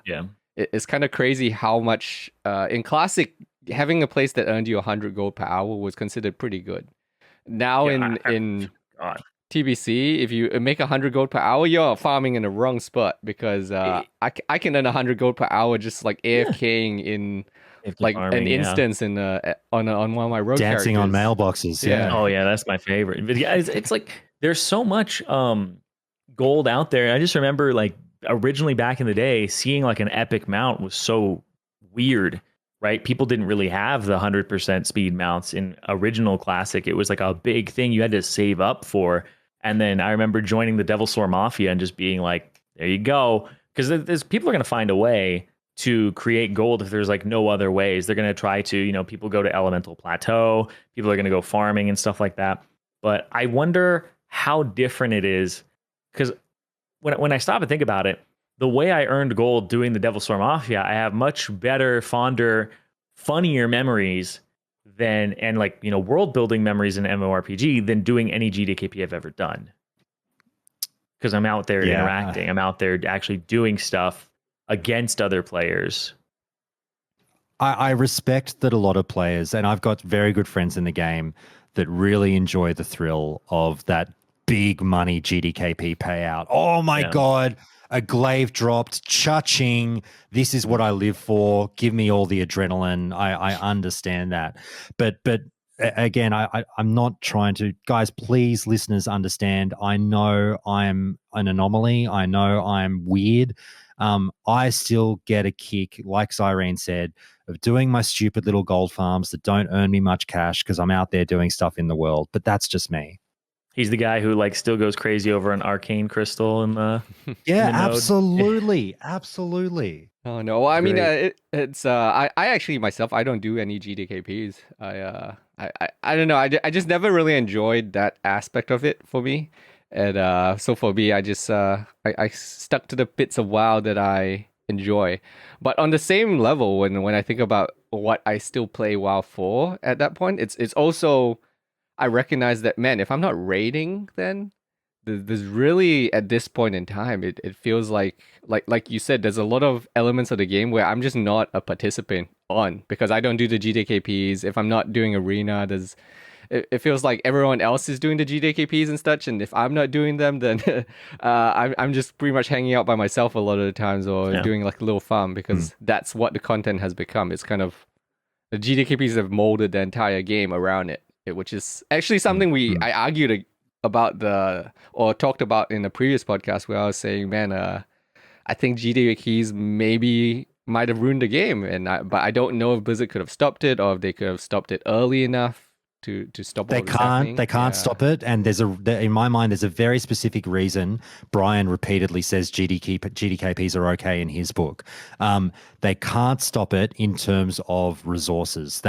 S3: Yeah.
S1: It's kind of crazy how much in Classic having a place that earned you 100 gold per hour was considered pretty good. Now in TBC, if you make 100 gold per hour, you're farming in the wrong spot because I can earn 100 gold per hour just like AFKing in like
S3: farming,
S1: an instance in on one of my road
S2: dancing on
S1: characters.
S2: mailboxes.
S1: Yeah.
S3: Oh yeah, that's my favorite. But yeah, it's like there's so much gold out there. I just remember like originally back in the day, seeing like an epic mount was so weird, right? People didn't really have the 100% speed mounts in original Classic. It was like a big thing you had to save up for. And then I remember joining the Devil Sword Mafia and just being like, there you go. Because there's people are going to find a way to create gold if there's like no other ways. They're going to try to, you know, people go to Elemental Plateau, people are going to go farming and stuff like that. But I wonder how different it is. Because when I stop and think about it, the way I earned gold doing the Devil Sword Mafia, I have much better, fonder, funnier memories than, and like, you know, world building memories in MMORPG than doing any GDKP I've ever done. Because I'm out there interacting. I'm out there actually doing stuff against other players.
S2: I respect that a lot of players, and I've got very good friends in the game that really enjoy the thrill of that big money GDKP payout. Oh my God, a glaive dropped, cha-ching. This is what I live for. Give me all the adrenaline. I understand that. But again, I'm not trying to, guys, please, listeners, understand. I know I'm an anomaly. I know I'm weird. I still get a kick, like Zyrene said, of doing my stupid little gold farms that don't earn me much cash because I'm out there doing stuff in the world. But that's just me.
S3: He's the guy who like still goes crazy over an arcane crystal in the
S2: yeah,
S3: in the
S2: absolutely, absolutely.
S1: Oh no, well, I mean, it's I actually myself I don't do any GDKPs. I don't know. I just never really enjoyed that aspect of it for me, and so for me, I just I stuck to the bits of WoW that I enjoy. But on the same level, when I think about what I still play WoW for at that point, it's also I recognize that, man, if I'm not raiding, then there's really at this point in time, it feels like you said, there's a lot of elements of the game where I'm just not a participant on because I don't do the GDKPs. If I'm not doing arena, it feels like everyone else is doing the GDKPs and such, and if I'm not doing them, then I'm just pretty much hanging out by myself a lot of the times or doing like a little farm because that's what the content has become. It's kind of the GDKPs have molded the entire game around it, which is actually something I argued about or talked about in a previous podcast where I was saying, man, I think GDKPs maybe might have ruined the game, but I don't know if Blizzard could have stopped it or if they could have stopped it early enough to stop all this happening.
S2: They can't stop it, and in my mind there's a very specific reason Brian repeatedly says GDKPs are okay in his book. They can't stop it in terms of resources.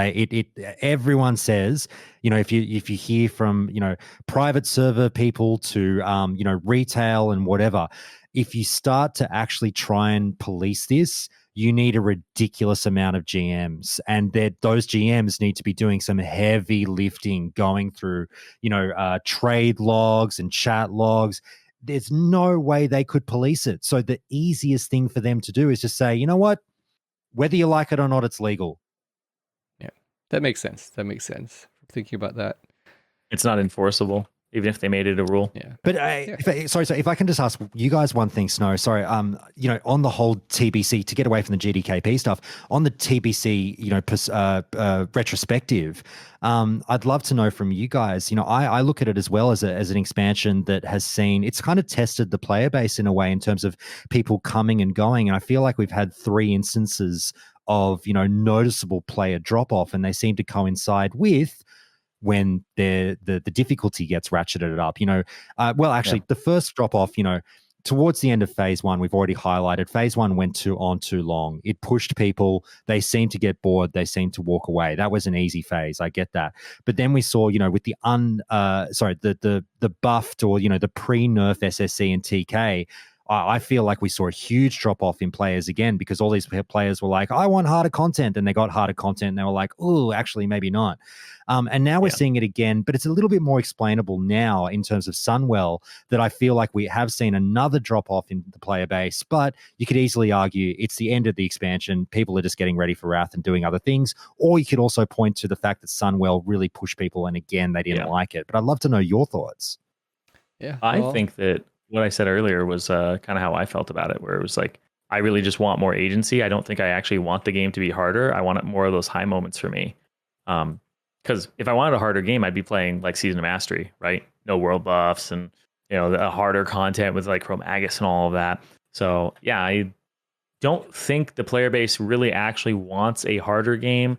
S2: Everyone says, you know, if you hear from, you know, private server people to you know, retail and whatever, if you start to actually try and police this, you need a ridiculous amount of GMs, and those GMs need to be doing some heavy lifting, going through, you know, trade logs and chat logs. There's no way they could police it. So the easiest thing for them to do is just say, you know what, whether you like it or not, it's legal.
S1: Yeah, that makes sense. Thinking about that.
S3: It's not enforceable, even if they made it a rule.
S2: Yeah. But if I can just ask you guys one thing, Snow. Sorry, you know, on the whole TBC, to get away from the GDKP stuff, on the TBC, you know, retrospective, I'd love to know from you guys. You know, I look at it as well as an expansion that has seen, it's kind of tested the player base in a way in terms of people coming and going. And I feel like we've had 3 instances of, you know, noticeable player drop off, and they seem to coincide with when the difficulty gets ratcheted up, you know. Well, actually, the first drop off, you know, towards the end of phase one, we've already highlighted phase one went on too long. It pushed people. They seemed to get bored. They seemed to walk away. That was an easy phase. I get that. But then we saw, with the the buffed or, the pre-nerf SSC and TK, I feel like we saw a huge drop off in players again because all these players were like, I want harder content. And they got harder content. And they were like, oh, actually, maybe not. And now we're seeing it again, but it's a little bit more explainable now in terms of Sunwell that I feel like we have seen another drop off in the player base. But you could easily argue it's the end of the expansion. People are just getting ready for Wrath and doing other things. Or you could also point to the fact that Sunwell really pushed people. And again, they didn't like it. But I'd love to know your thoughts.
S1: Yeah,
S3: I think that what I said earlier was kind of how I felt about it, where it was like, I really just want more agency. I don't think I actually want the game to be harder. I want it more of those high moments for me. Because if I wanted a harder game, I'd be playing like Season of Mastery, right? No world buffs and, the harder content with like Chromagus and all of that. So yeah, I don't think the player base really actually wants a harder game.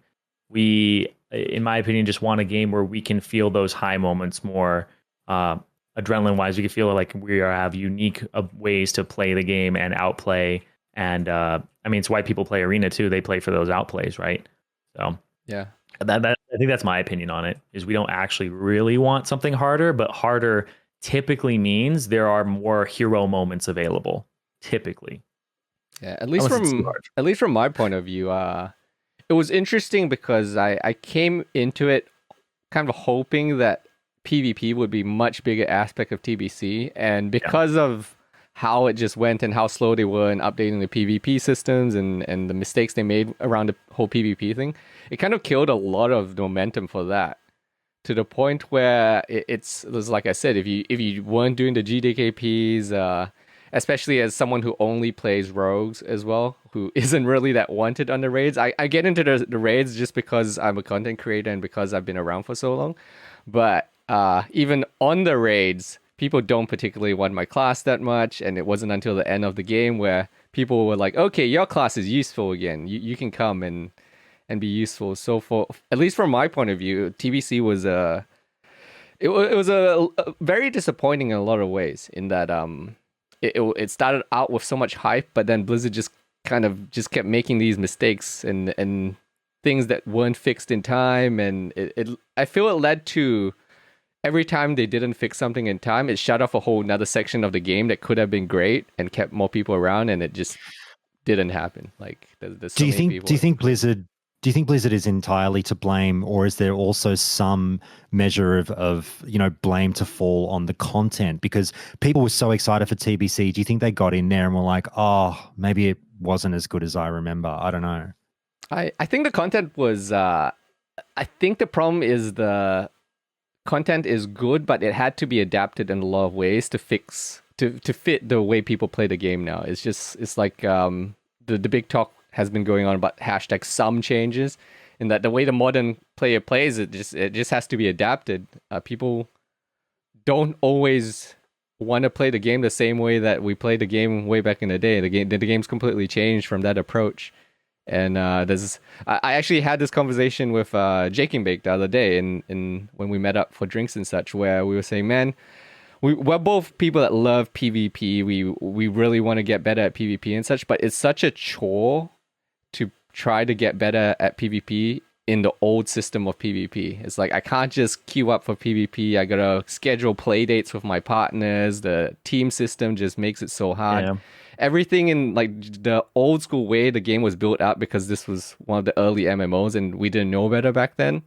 S3: We, in my opinion, just want a game where we can feel those high moments more, adrenaline wise. We can feel like we have unique ways to play the game and outplay. And it's why people play Arena too. They play for those outplays, right? So
S1: yeah,
S3: that I think that's my opinion on it. Is we don't actually really want something harder, but harder typically means there are more hero moments available. Typically,
S1: yeah. At least from my point of view, it was interesting because I came into it kind of hoping that PvP would be much bigger aspect of TBC, and because of how it just went and how slow they were in updating the PvP systems and the mistakes they made around the whole PvP thing, it kind of killed a lot of momentum for that, to the point where it was like I said, if you weren't doing the GDKPs, especially as someone who only plays rogues as well, who isn't really that wanted on the raids. I get into the raids just because I'm a content creator and because I've been around for so long, but even on the raids, people don't particularly want my class that much, and it wasn't until the end of the game where people were like, okay, your class is useful again. You can come and be useful. So for, at least from my point of view, TBC was it was a very disappointing in a lot of ways, in that it started out with so much hype, but then Blizzard just kept making these mistakes and things that weren't fixed in time, and I feel it led to, every time they didn't fix something in time, it shut off a whole nother section of the game that could have been great and kept more people around, and it just didn't happen. Like, there's so many people.
S2: Do you think Blizzard is entirely to blame, or is there also some measure of blame to fall on the content? Because people were so excited for TBC. Do you think they got in there and were like, oh, maybe it wasn't as good as I remember? I don't know.
S1: I think the content was I think the problem is the content is good, but it had to be adapted in a lot of ways to fit the way people play the game now. It's like the big talk has been going on about hashtag some changes, in that the way the modern player plays, it just has to be adapted. People don't always want to play the game the same way that we played the game way back in the day. The game's completely changed from that approach. And I actually had this conversation with Jake and Bake the other day, in when we met up for drinks and such, where we were saying, man, we're both people that love PvP. We really want to get better at PvP and such, but it's such a chore to try to get better at PvP in the old system of PvP. It's like, I can't just queue up for PvP. I gotta schedule play dates with my partners. The team system just makes it so hard. Yeah. Everything in like the old school way the game was built up, because this was one of the early MMOs and we didn't know better back then,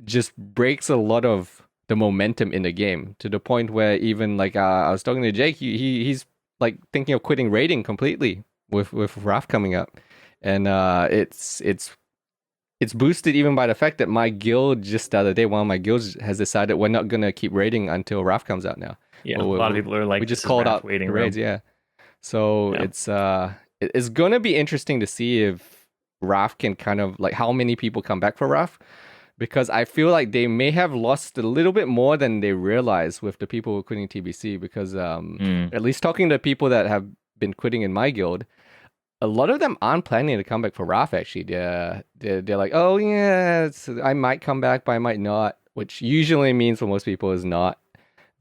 S1: just breaks a lot of the momentum in the game, to the point where even like I was talking to Jake, he's like thinking of quitting raiding completely with Wrath coming up, and it's boosted even by the fact that my guild just the other day, one of my guilds has decided we're not gonna keep raiding until Wrath comes out now.
S3: Yeah, a lot of people are like,
S1: we just called out
S3: waiting
S1: raids, yeah. So it's gonna be interesting to see if Wrath can kind of like how many people come back for Wrath, because I feel like they may have lost a little bit more than they realize with the people who are quitting TBC. Because at least talking to people that have been quitting in my guild, a lot of them aren't planning to come back for Wrath. Actually, they're like, oh yeah, I might come back, but I might not, which usually means for most people is not.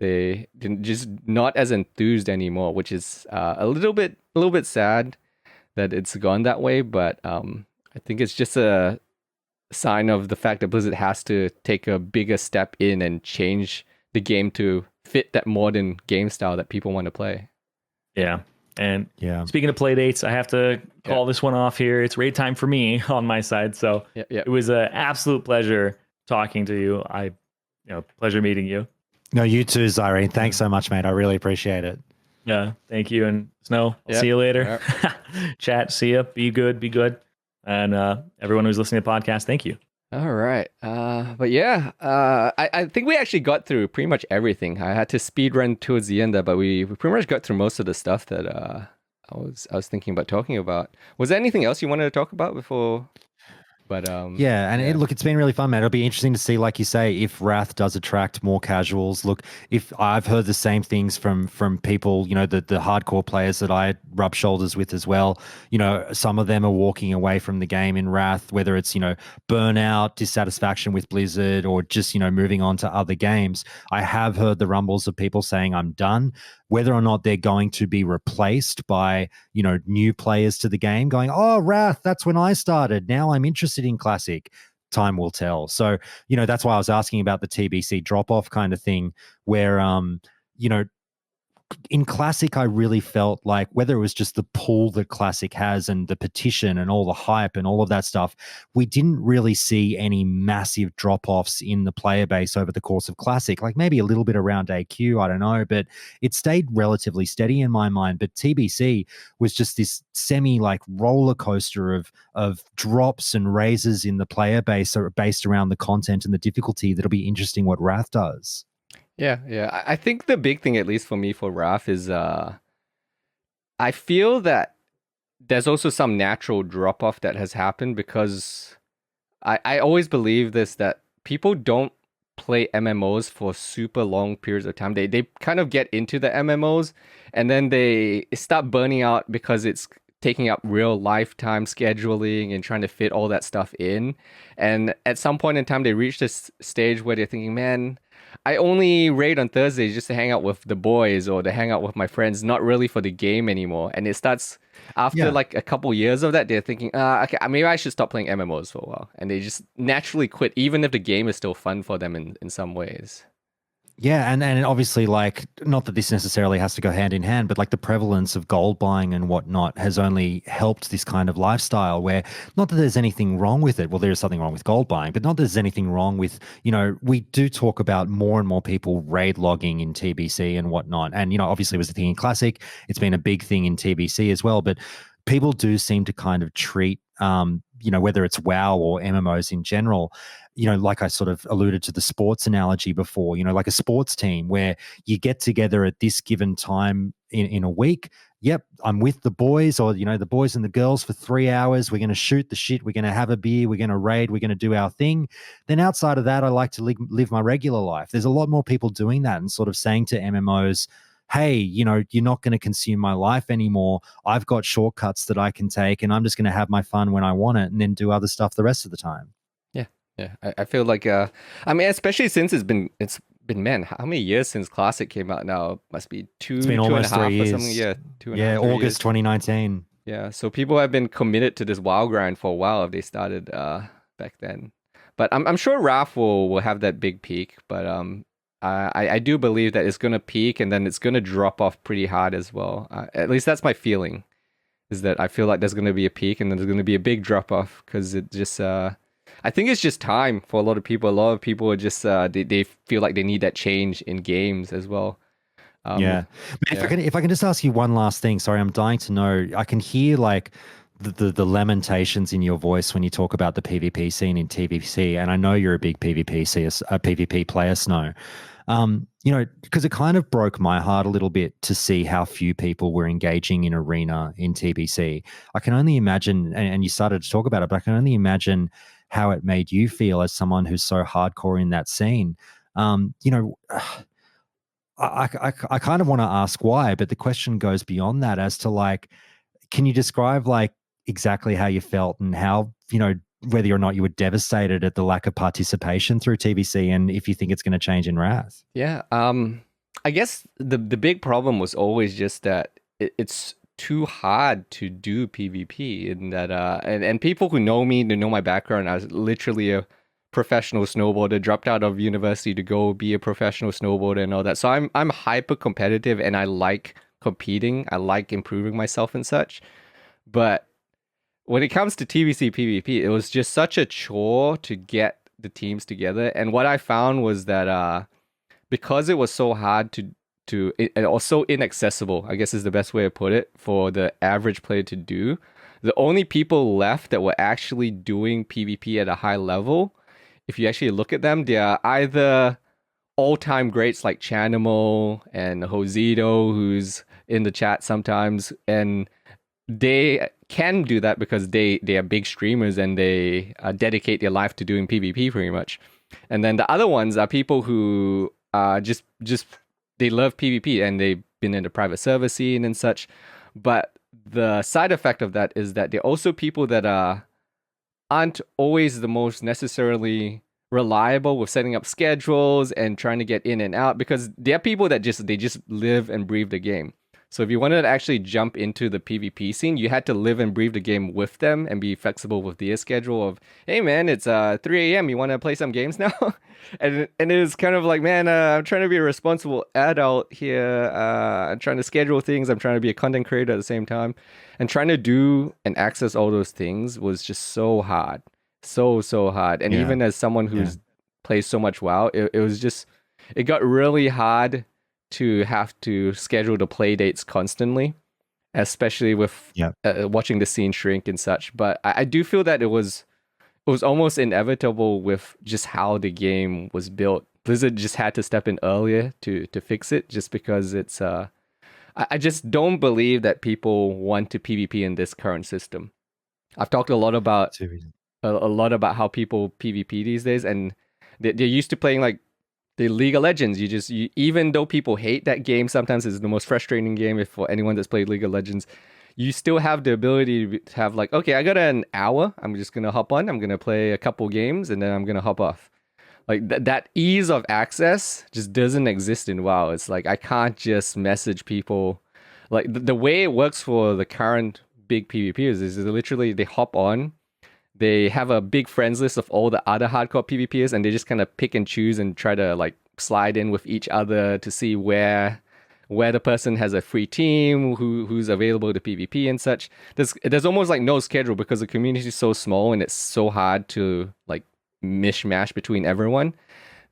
S1: They didn't just not as enthused anymore, which is a little bit sad that it's gone that way. But I think it's just a sign of the fact that Blizzard has to take a bigger step in and change the game to fit that modern game style that people want to play.
S3: Yeah. And speaking of play dates, I have to call this one off here. It's raid time for me on my side. So it was an absolute pleasure talking to you. Pleasure meeting you.
S2: No, you too, Zyrene. Thanks so much, mate. I really appreciate it.
S3: Yeah, thank you. And Snow, I'll see you later. Chat, see ya. Be good. And everyone who's listening to the podcast, thank you.
S1: All right. But I think we actually got through pretty much everything. I had to speed run towards the end there, but we pretty much got through most of the stuff that I was thinking about talking about. Was there anything else you wanted to talk about before? But
S2: it's been really fun, man. It'll be interesting to see, like you say, if Wrath does attract more casuals. Look, if I've heard the same things from people, the hardcore players that I rub shoulders with as well. Some of them are walking away from the game in Wrath, whether it's burnout, dissatisfaction with Blizzard, or just moving on to other games. I have heard the rumbles of people saying I'm done. Whether or not they're going to be replaced by, new players to the game going, oh, Wrath, that's when I started. Now I'm interested in Classic. Time will tell. So, that's why I was asking about the TBC drop-off kind of thing where, in Classic, I really felt like whether it was just the pull that Classic has and the petition and all the hype and all of that stuff, we didn't really see any massive drop-offs in the player base over the course of Classic, like maybe a little bit around AQ, I don't know, but it stayed relatively steady in my mind. But TBC was just this like roller coaster of drops and raises in the player base based around the content and the difficulty. That'll be interesting what Wrath does.
S1: Yeah. I think the big thing, at least for me, for Wrath is I feel that there's also some natural drop-off that has happened because I always believe this, that people don't play MMOs for super long periods of time. They kind of get into the MMOs and then they start burning out because it's taking up real lifetime scheduling and trying to fit all that stuff in. And at some point in time, they reach this stage where they're thinking, man, I only raid on Thursdays just to hang out with the boys or to hang out with my friends, not really for the game anymore. And it starts after like a couple years of that, they're thinking, okay, maybe I should stop playing MMOs for a while. And they just naturally quit, even if the game is still fun for them in some ways.
S2: Yeah, and obviously, like, not that this necessarily has to go hand in hand, but like the prevalence of gold buying and whatnot has only helped this kind of lifestyle where, not that there's anything wrong with it. Well, there is something wrong with gold buying, but not that there's anything wrong with, we do talk about more and more people raid logging in TBC and whatnot. And, obviously it was a thing in Classic. It's been a big thing in TBC as well, but people do seem to kind of treat, whether it's WoW or MMOs in general, like I sort of alluded to the sports analogy before, like a sports team where you get together at this given time in a week. Yep, I'm with the boys or, the boys and the girls for 3 hours. We're going to shoot the shit. We're going to have a beer. We're going to raid. We're going to do our thing. Then outside of that, I like to live my regular life. There's a lot more people doing that and sort of saying to MMOs, hey, you're not going to consume my life anymore. I've got shortcuts that I can take and I'm just going to have my fun when I want it and then do other stuff the rest of the time.
S1: Yeah, I feel like especially since it's been man, how many years since Classic came out now? Must be
S2: it's been almost 2.5 years.
S1: Or something. Yeah, 2.5
S2: August
S1: years.
S2: 2019.
S1: Yeah, so people have been committed to this WoW grind for a while if they started back then. But I'm sure Wrath will have that big peak, but I do believe that it's gonna peak and then it's gonna drop off pretty hard as well. At least that's my feeling, is that I feel like there's gonna be a peak and then there's gonna be a big drop off because it just I think it's just time for a lot of people. A lot of people are just they feel like they need that change in games as well.
S2: If I can just ask you one last thing. Sorry, I'm dying to know. I can hear like the lamentations in your voice when you talk about the PvP scene in TBC, and I know you're a big PvP player, Snow. Because it kind of broke my heart a little bit to see how few people were engaging in Arena in TBC. I can only imagine, and you started to talk about it, but I can only imagine how it made you feel as someone who's so hardcore in that scene. I kind of want to ask why, but the question goes beyond that as to like, can you describe like exactly how you felt and how, whether or not you were devastated at the lack of participation through TBC and if you think it's going to change in Wrath?
S1: Yeah. I guess the big problem was always just that it's too hard to do PvP, and that and people who know me, they know my background. I was literally a professional snowboarder, dropped out of university to go be a professional snowboarder and all that. So I'm hyper competitive, and I like competing. I like improving myself and such. But when it comes to TBC PvP, it was just such a chore to get the teams together. And what I found was that because it was so hard to and also inaccessible, I guess is the best way to put it, for the average player to do, the only people left that were actually doing PvP at a high level, if you actually look at them, they are either all-time greats like Chanimal and Josito, who's in the chat sometimes, and they can do that because they are big streamers and they dedicate their life to doing PvP pretty much. And then the other ones are people who just they love PvP and they've been in the private server scene and such. But the side effect of that is that they're also people that aren't always the most necessarily reliable with setting up schedules and trying to get in and out, because they're people that they just live and breathe the game. So if you wanted to actually jump into the PvP scene, you had to live and breathe the game with them and be flexible with their schedule of, hey man, it's 3 a.m. You want to play some games now? and it is kind of like, man, I'm trying to be a responsible adult here. I'm trying to schedule things. I'm trying to be a content creator at the same time. And trying to do and access all those things was just so hard. So hard. And even as someone who's plays so much WoW, it was just, it got really hard to have to schedule the play dates constantly, especially with watching the scene shrink and such. But I do feel that it was almost inevitable with just how the game was built. Blizzard just had to step in earlier to fix it, just because it's I just don't believe that people want to PvP in this current system. I've talked a lot about how people PvP these days, and they're used to playing like the League of Legends. You even though people hate that game, sometimes it's the most frustrating game if for anyone that's played League of Legends, you still have the ability to have like, okay, I got an hour, I'm just gonna hop on, I'm gonna play a couple games, and then I'm gonna hop off. Like that ease of access just doesn't exist in WoW. It's like I can't just message people. Like the way it works for the current big PvPers is literally they hop on, they have a big friends list of all the other hardcore PvPers, and they just kind of pick and choose and try to like slide in with each other to see where the person has a free team, who's available to PvP and such. There's almost like no schedule because the community is so small and it's so hard to like mishmash between everyone,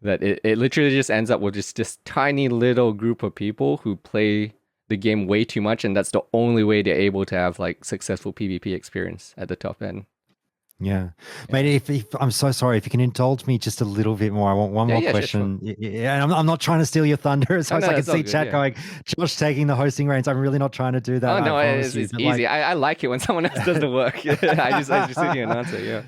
S1: that it literally just ends up with just this tiny little group of people who play the game way too much, and that's the only way they're able to have like successful PvP experience at the top end.
S2: Yeah. Mate, if I'm so sorry, if you can indulge me just a little bit more, I want one more question. Sure. Yeah, and I'm not trying to steal your thunder. So I can see chat going, Josh taking the hosting reins. I'm really not trying to do that.
S1: Oh, no, it's easy. Like, I like it when someone else does the work. I just sit here and answer, yeah.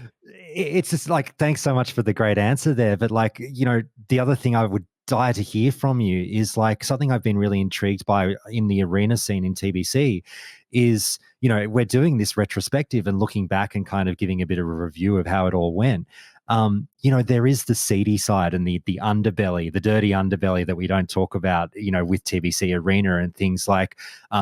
S2: It's just like, thanks so much for the great answer there. But like, you know, the other thing I would dire to hear from you is like something I've been really intrigued by in the arena scene in TBC is, you know, we're doing this retrospective and looking back and kind of giving a bit of a review of how it all went. You know, there is the seedy side and the underbelly, the dirty underbelly that we don't talk about, you know, with TBC Arena and things like,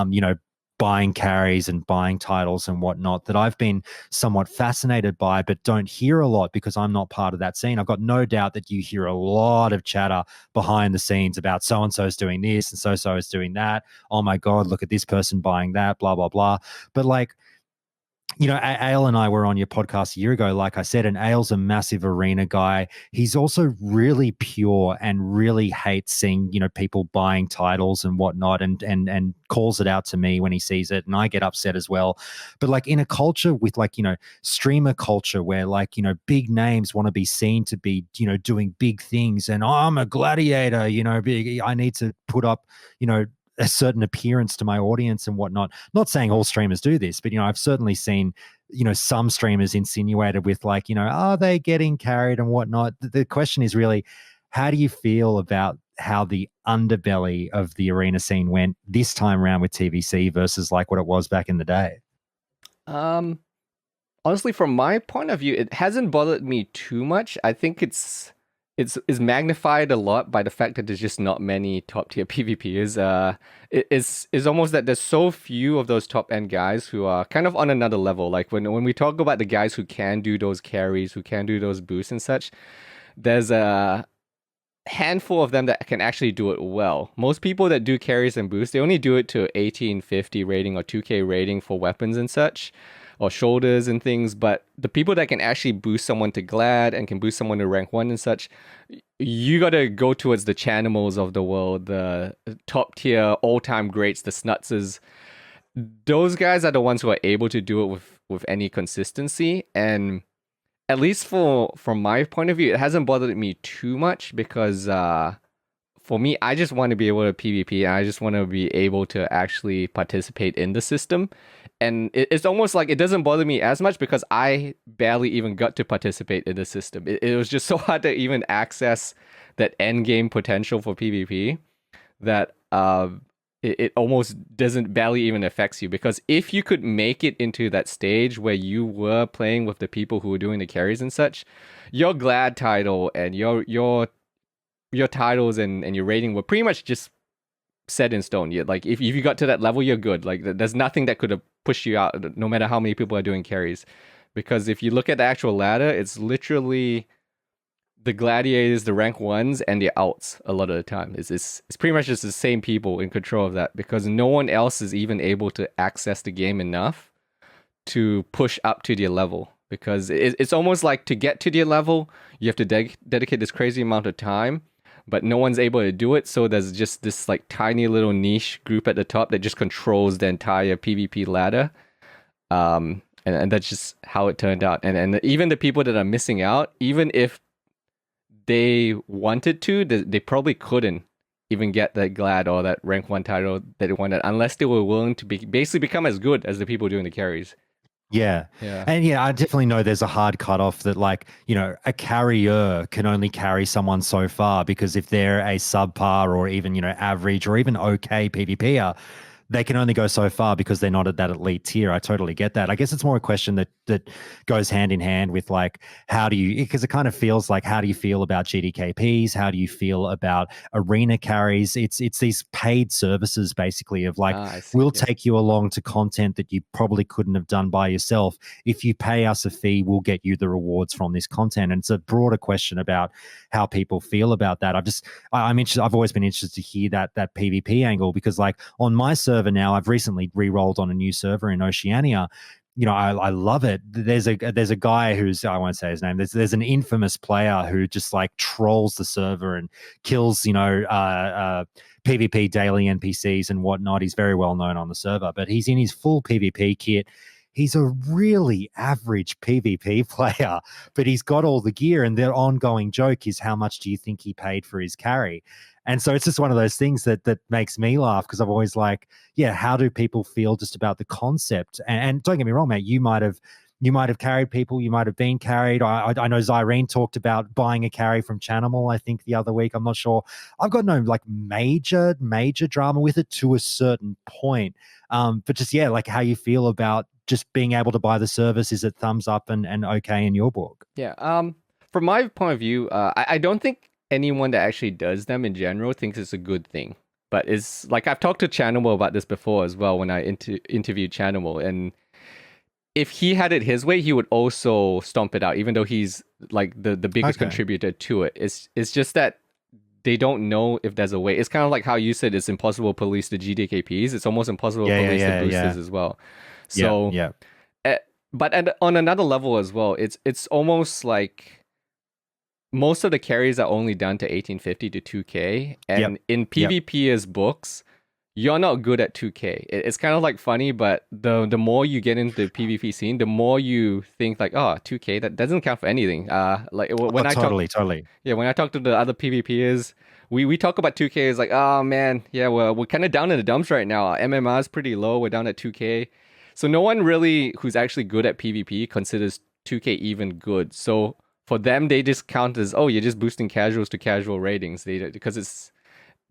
S2: you know, buying carries and buying titles and whatnot that I've been somewhat fascinated by, but don't hear a lot because I'm not part of that scene. I've got no doubt that you hear a lot of chatter behind the scenes about so-and-so is doing this and so-so is doing that. Oh my God, look at this person buying that, blah, blah, blah. But like, you know, Ale and I were on your podcast a year ago, like I said, and Ale's a massive arena guy. He's also really pure and really hates seeing, you know, people buying titles and whatnot, and calls it out to me when he sees it, and I get upset as well. But like in a culture with like, you know, streamer culture where like, you know, big names want to be seen to be, you know, doing big things, and I'm a gladiator, you know, I need to put up, you know, a certain appearance to my audience and whatnot. Not saying all streamers do this, but, you know, I've certainly seen, you know, some streamers insinuated with like, you know, are they getting carried and whatnot? The question is really, how do you feel about how the underbelly of the arena scene went this time around with TBC versus like what it was back in the day?
S1: Honestly, from my point of view, it hasn't bothered me too much. I think it's it's magnified a lot by the fact that there's just not many top tier PvPers. It's almost that there's so few of those top end guys who are kind of on another level. Like when we talk about the guys who can do those carries, who can do those boosts and such, there's a handful of them that can actually do it well. Most people that do carries and boosts, they only do it to 1850 rating or 2k rating for weapons and such, or shoulders and things. But the people that can actually boost someone to Glad and can boost someone to rank 1 and such, you gotta go towards the Chanimals of the world, the top tier all-time greats, the Snutses. Those guys are the ones who are able to do it with any consistency. And at least from my point of view, it hasn't bothered me too much because for me, I just want to be able to PvP and I just want to be able to actually participate in the system. And it's almost like it doesn't bother me as much because I barely even got to participate in the system. It was just so hard to even access that end game potential for PvP that it almost doesn't barely even affects you, because if you could make it into that stage where you were playing with the people who were doing the carries and such, your Glad title and your titles and your rating were pretty much just set in stone. You like if you got to that level, you're good. Like there's nothing that could have pushed you out, no matter how many people are doing carries. Because if you look at the actual ladder, it's literally the gladiators, the rank 1s, and the outs a lot of the time. It's pretty much just the same people in control of that, because no one else is even able to access the game enough to push up to their level. Because it's almost like to get to their level, you have to dedicate this crazy amount of time, but no one's able to do it. So there's just this like tiny little niche group at the top that just controls the entire PvP ladder. And that's just how it turned out. And even the people that are missing out, even if they wanted to, they probably couldn't even get that Glad or that rank 1 title that they wanted unless they were willing to basically become as good as the people doing the carries.
S2: Yeah. And yeah, I definitely know there's a hard cutoff that, like, you know, a carrier can only carry someone so far, because if they're a subpar or even, you know, average or even okay PvPer, they can only go so far because they're not at that elite tier. I totally get that. I guess it's more a question that goes hand in hand with, like, how do you, because it kind of feels like, how do you feel about GDKPs? How do you feel about arena carries? It's these paid services basically of like, we'll take you along to content that you probably couldn't have done by yourself. If you pay us a fee, we'll get you the rewards from this content. And it's a broader question about how people feel about that. I'm interested. I've always been interested to hear that PvP angle, because like on my server now, I've recently re-rolled on a new server in Oceania. You know, I love it. There's a guy who's, I won't say his name. There's an infamous player who just like trolls the server and kills, you know, PvP daily NPCs and whatnot. He's very well known on the server, but he's in his full PvP kit. He's a really average PvP player, but he's got all the gear, and their ongoing joke is, how much do you think he paid for his carry? And so it's just one of those things that makes me laugh, because I've always like, yeah, how do people feel just about the concept? And don't get me wrong, mate, you might have carried people, you might have been carried. I know Zyrene talked about buying a carry from Chanimal, I think, the other week. I'm not sure. I've got no like major drama with it to a certain point. But just, yeah, like how you feel about just being able to buy the service. Is it thumbs up and okay in your book?
S1: Yeah. From my point of view, I don't think anyone that actually does them in general thinks it's a good thing. But it's like, I've talked to Chanimal about this before as well when I interviewed Chanimal, and if he had it his way, he would also stomp it out, even though he's like the biggest contributor to it. It's just that they don't know if there's a way. It's kind of like how you said it's impossible to police the GDKPs. It's almost impossible to police the boosters as well. So, but on another level as well, it's almost like most of the carries are only done to 1850 to 2k, and in PvP's books, you're not good at 2k. It's kind of like funny, but the more you get into the PvP scene, the more you think like, oh, 2k, that doesn't count for anything. Like when I talk to the other PvPers, we talk about 2k, is like, oh man, yeah, we're kind of down in the dumps right now. Our MMR is pretty low. We're down at 2k. So no one really who's actually good at PvP considers 2k even good. So for them, they just count as, oh, you're just boosting casuals to casual ratings. Because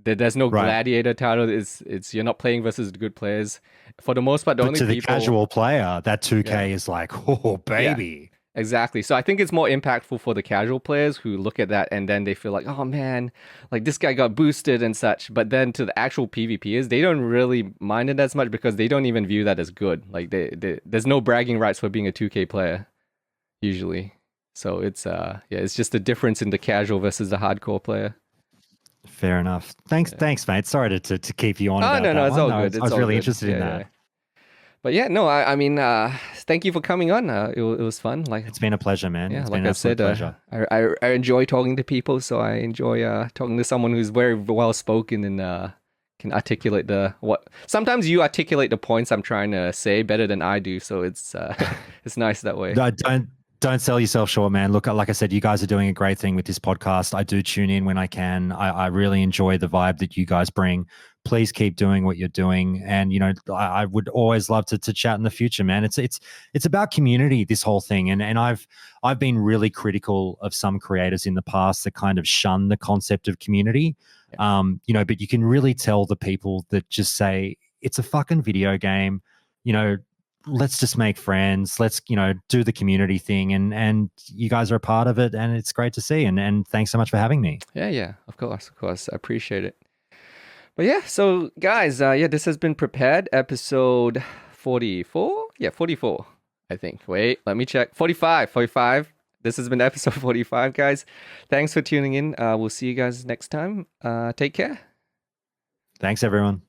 S1: there's no gladiator title. It's you're not playing versus good players. For the most part, the only
S2: to the
S1: people,
S2: casual player, that 2k is like, oh baby.
S1: Exactly. So I think it's more impactful for the casual players who look at that and then they feel like, oh man, like this guy got boosted and such. But then to the actual PvPers, they don't really mind it as much because they don't even view that as good. Like there's no bragging rights for being a 2K player usually. So it's it's just the difference in the casual versus the hardcore player.
S2: Fair enough. Thanks, mate. Sorry to keep you on.
S1: Oh
S2: about
S1: no,
S2: that
S1: it's
S2: one.
S1: all good.
S2: I was
S1: all
S2: really
S1: good.
S2: interested in that.
S1: Yeah. But yeah, no, I mean, thank you for coming on. It was fun. Like
S2: It's been a pleasure, man.
S1: yeah,
S2: It's
S1: like
S2: been an
S1: I
S2: absolute
S1: said,
S2: pleasure.
S1: I enjoy talking to people, so I enjoy talking to someone who's very well spoken and can articulate the what. Sometimes you articulate the points I'm trying to say better than I do, so it's it's nice that way.
S2: No, don't sell yourself short, man. Look, like I said, you guys are doing a great thing with this podcast. I do tune in when I can. I really enjoy the vibe that you guys bring. Please keep doing what you're doing, and I would always love to chat in the future, man. It's about community, this whole thing, and I've been really critical of some creators in the past that kind of shun the concept of community. But you can really tell the people that just say it's a fucking video game, let's just make friends. Let's, do the community thing. And you guys are a part of it. And it's great to see. And thanks so much for having me.
S1: Yeah, of course. I appreciate it. But yeah, so guys, this has been Prepared, episode 44. Yeah, 44, I think. Wait, let me check. 45. This has been episode 45, guys. Thanks for tuning in. We'll see you guys next time. Take care.
S2: Thanks, everyone.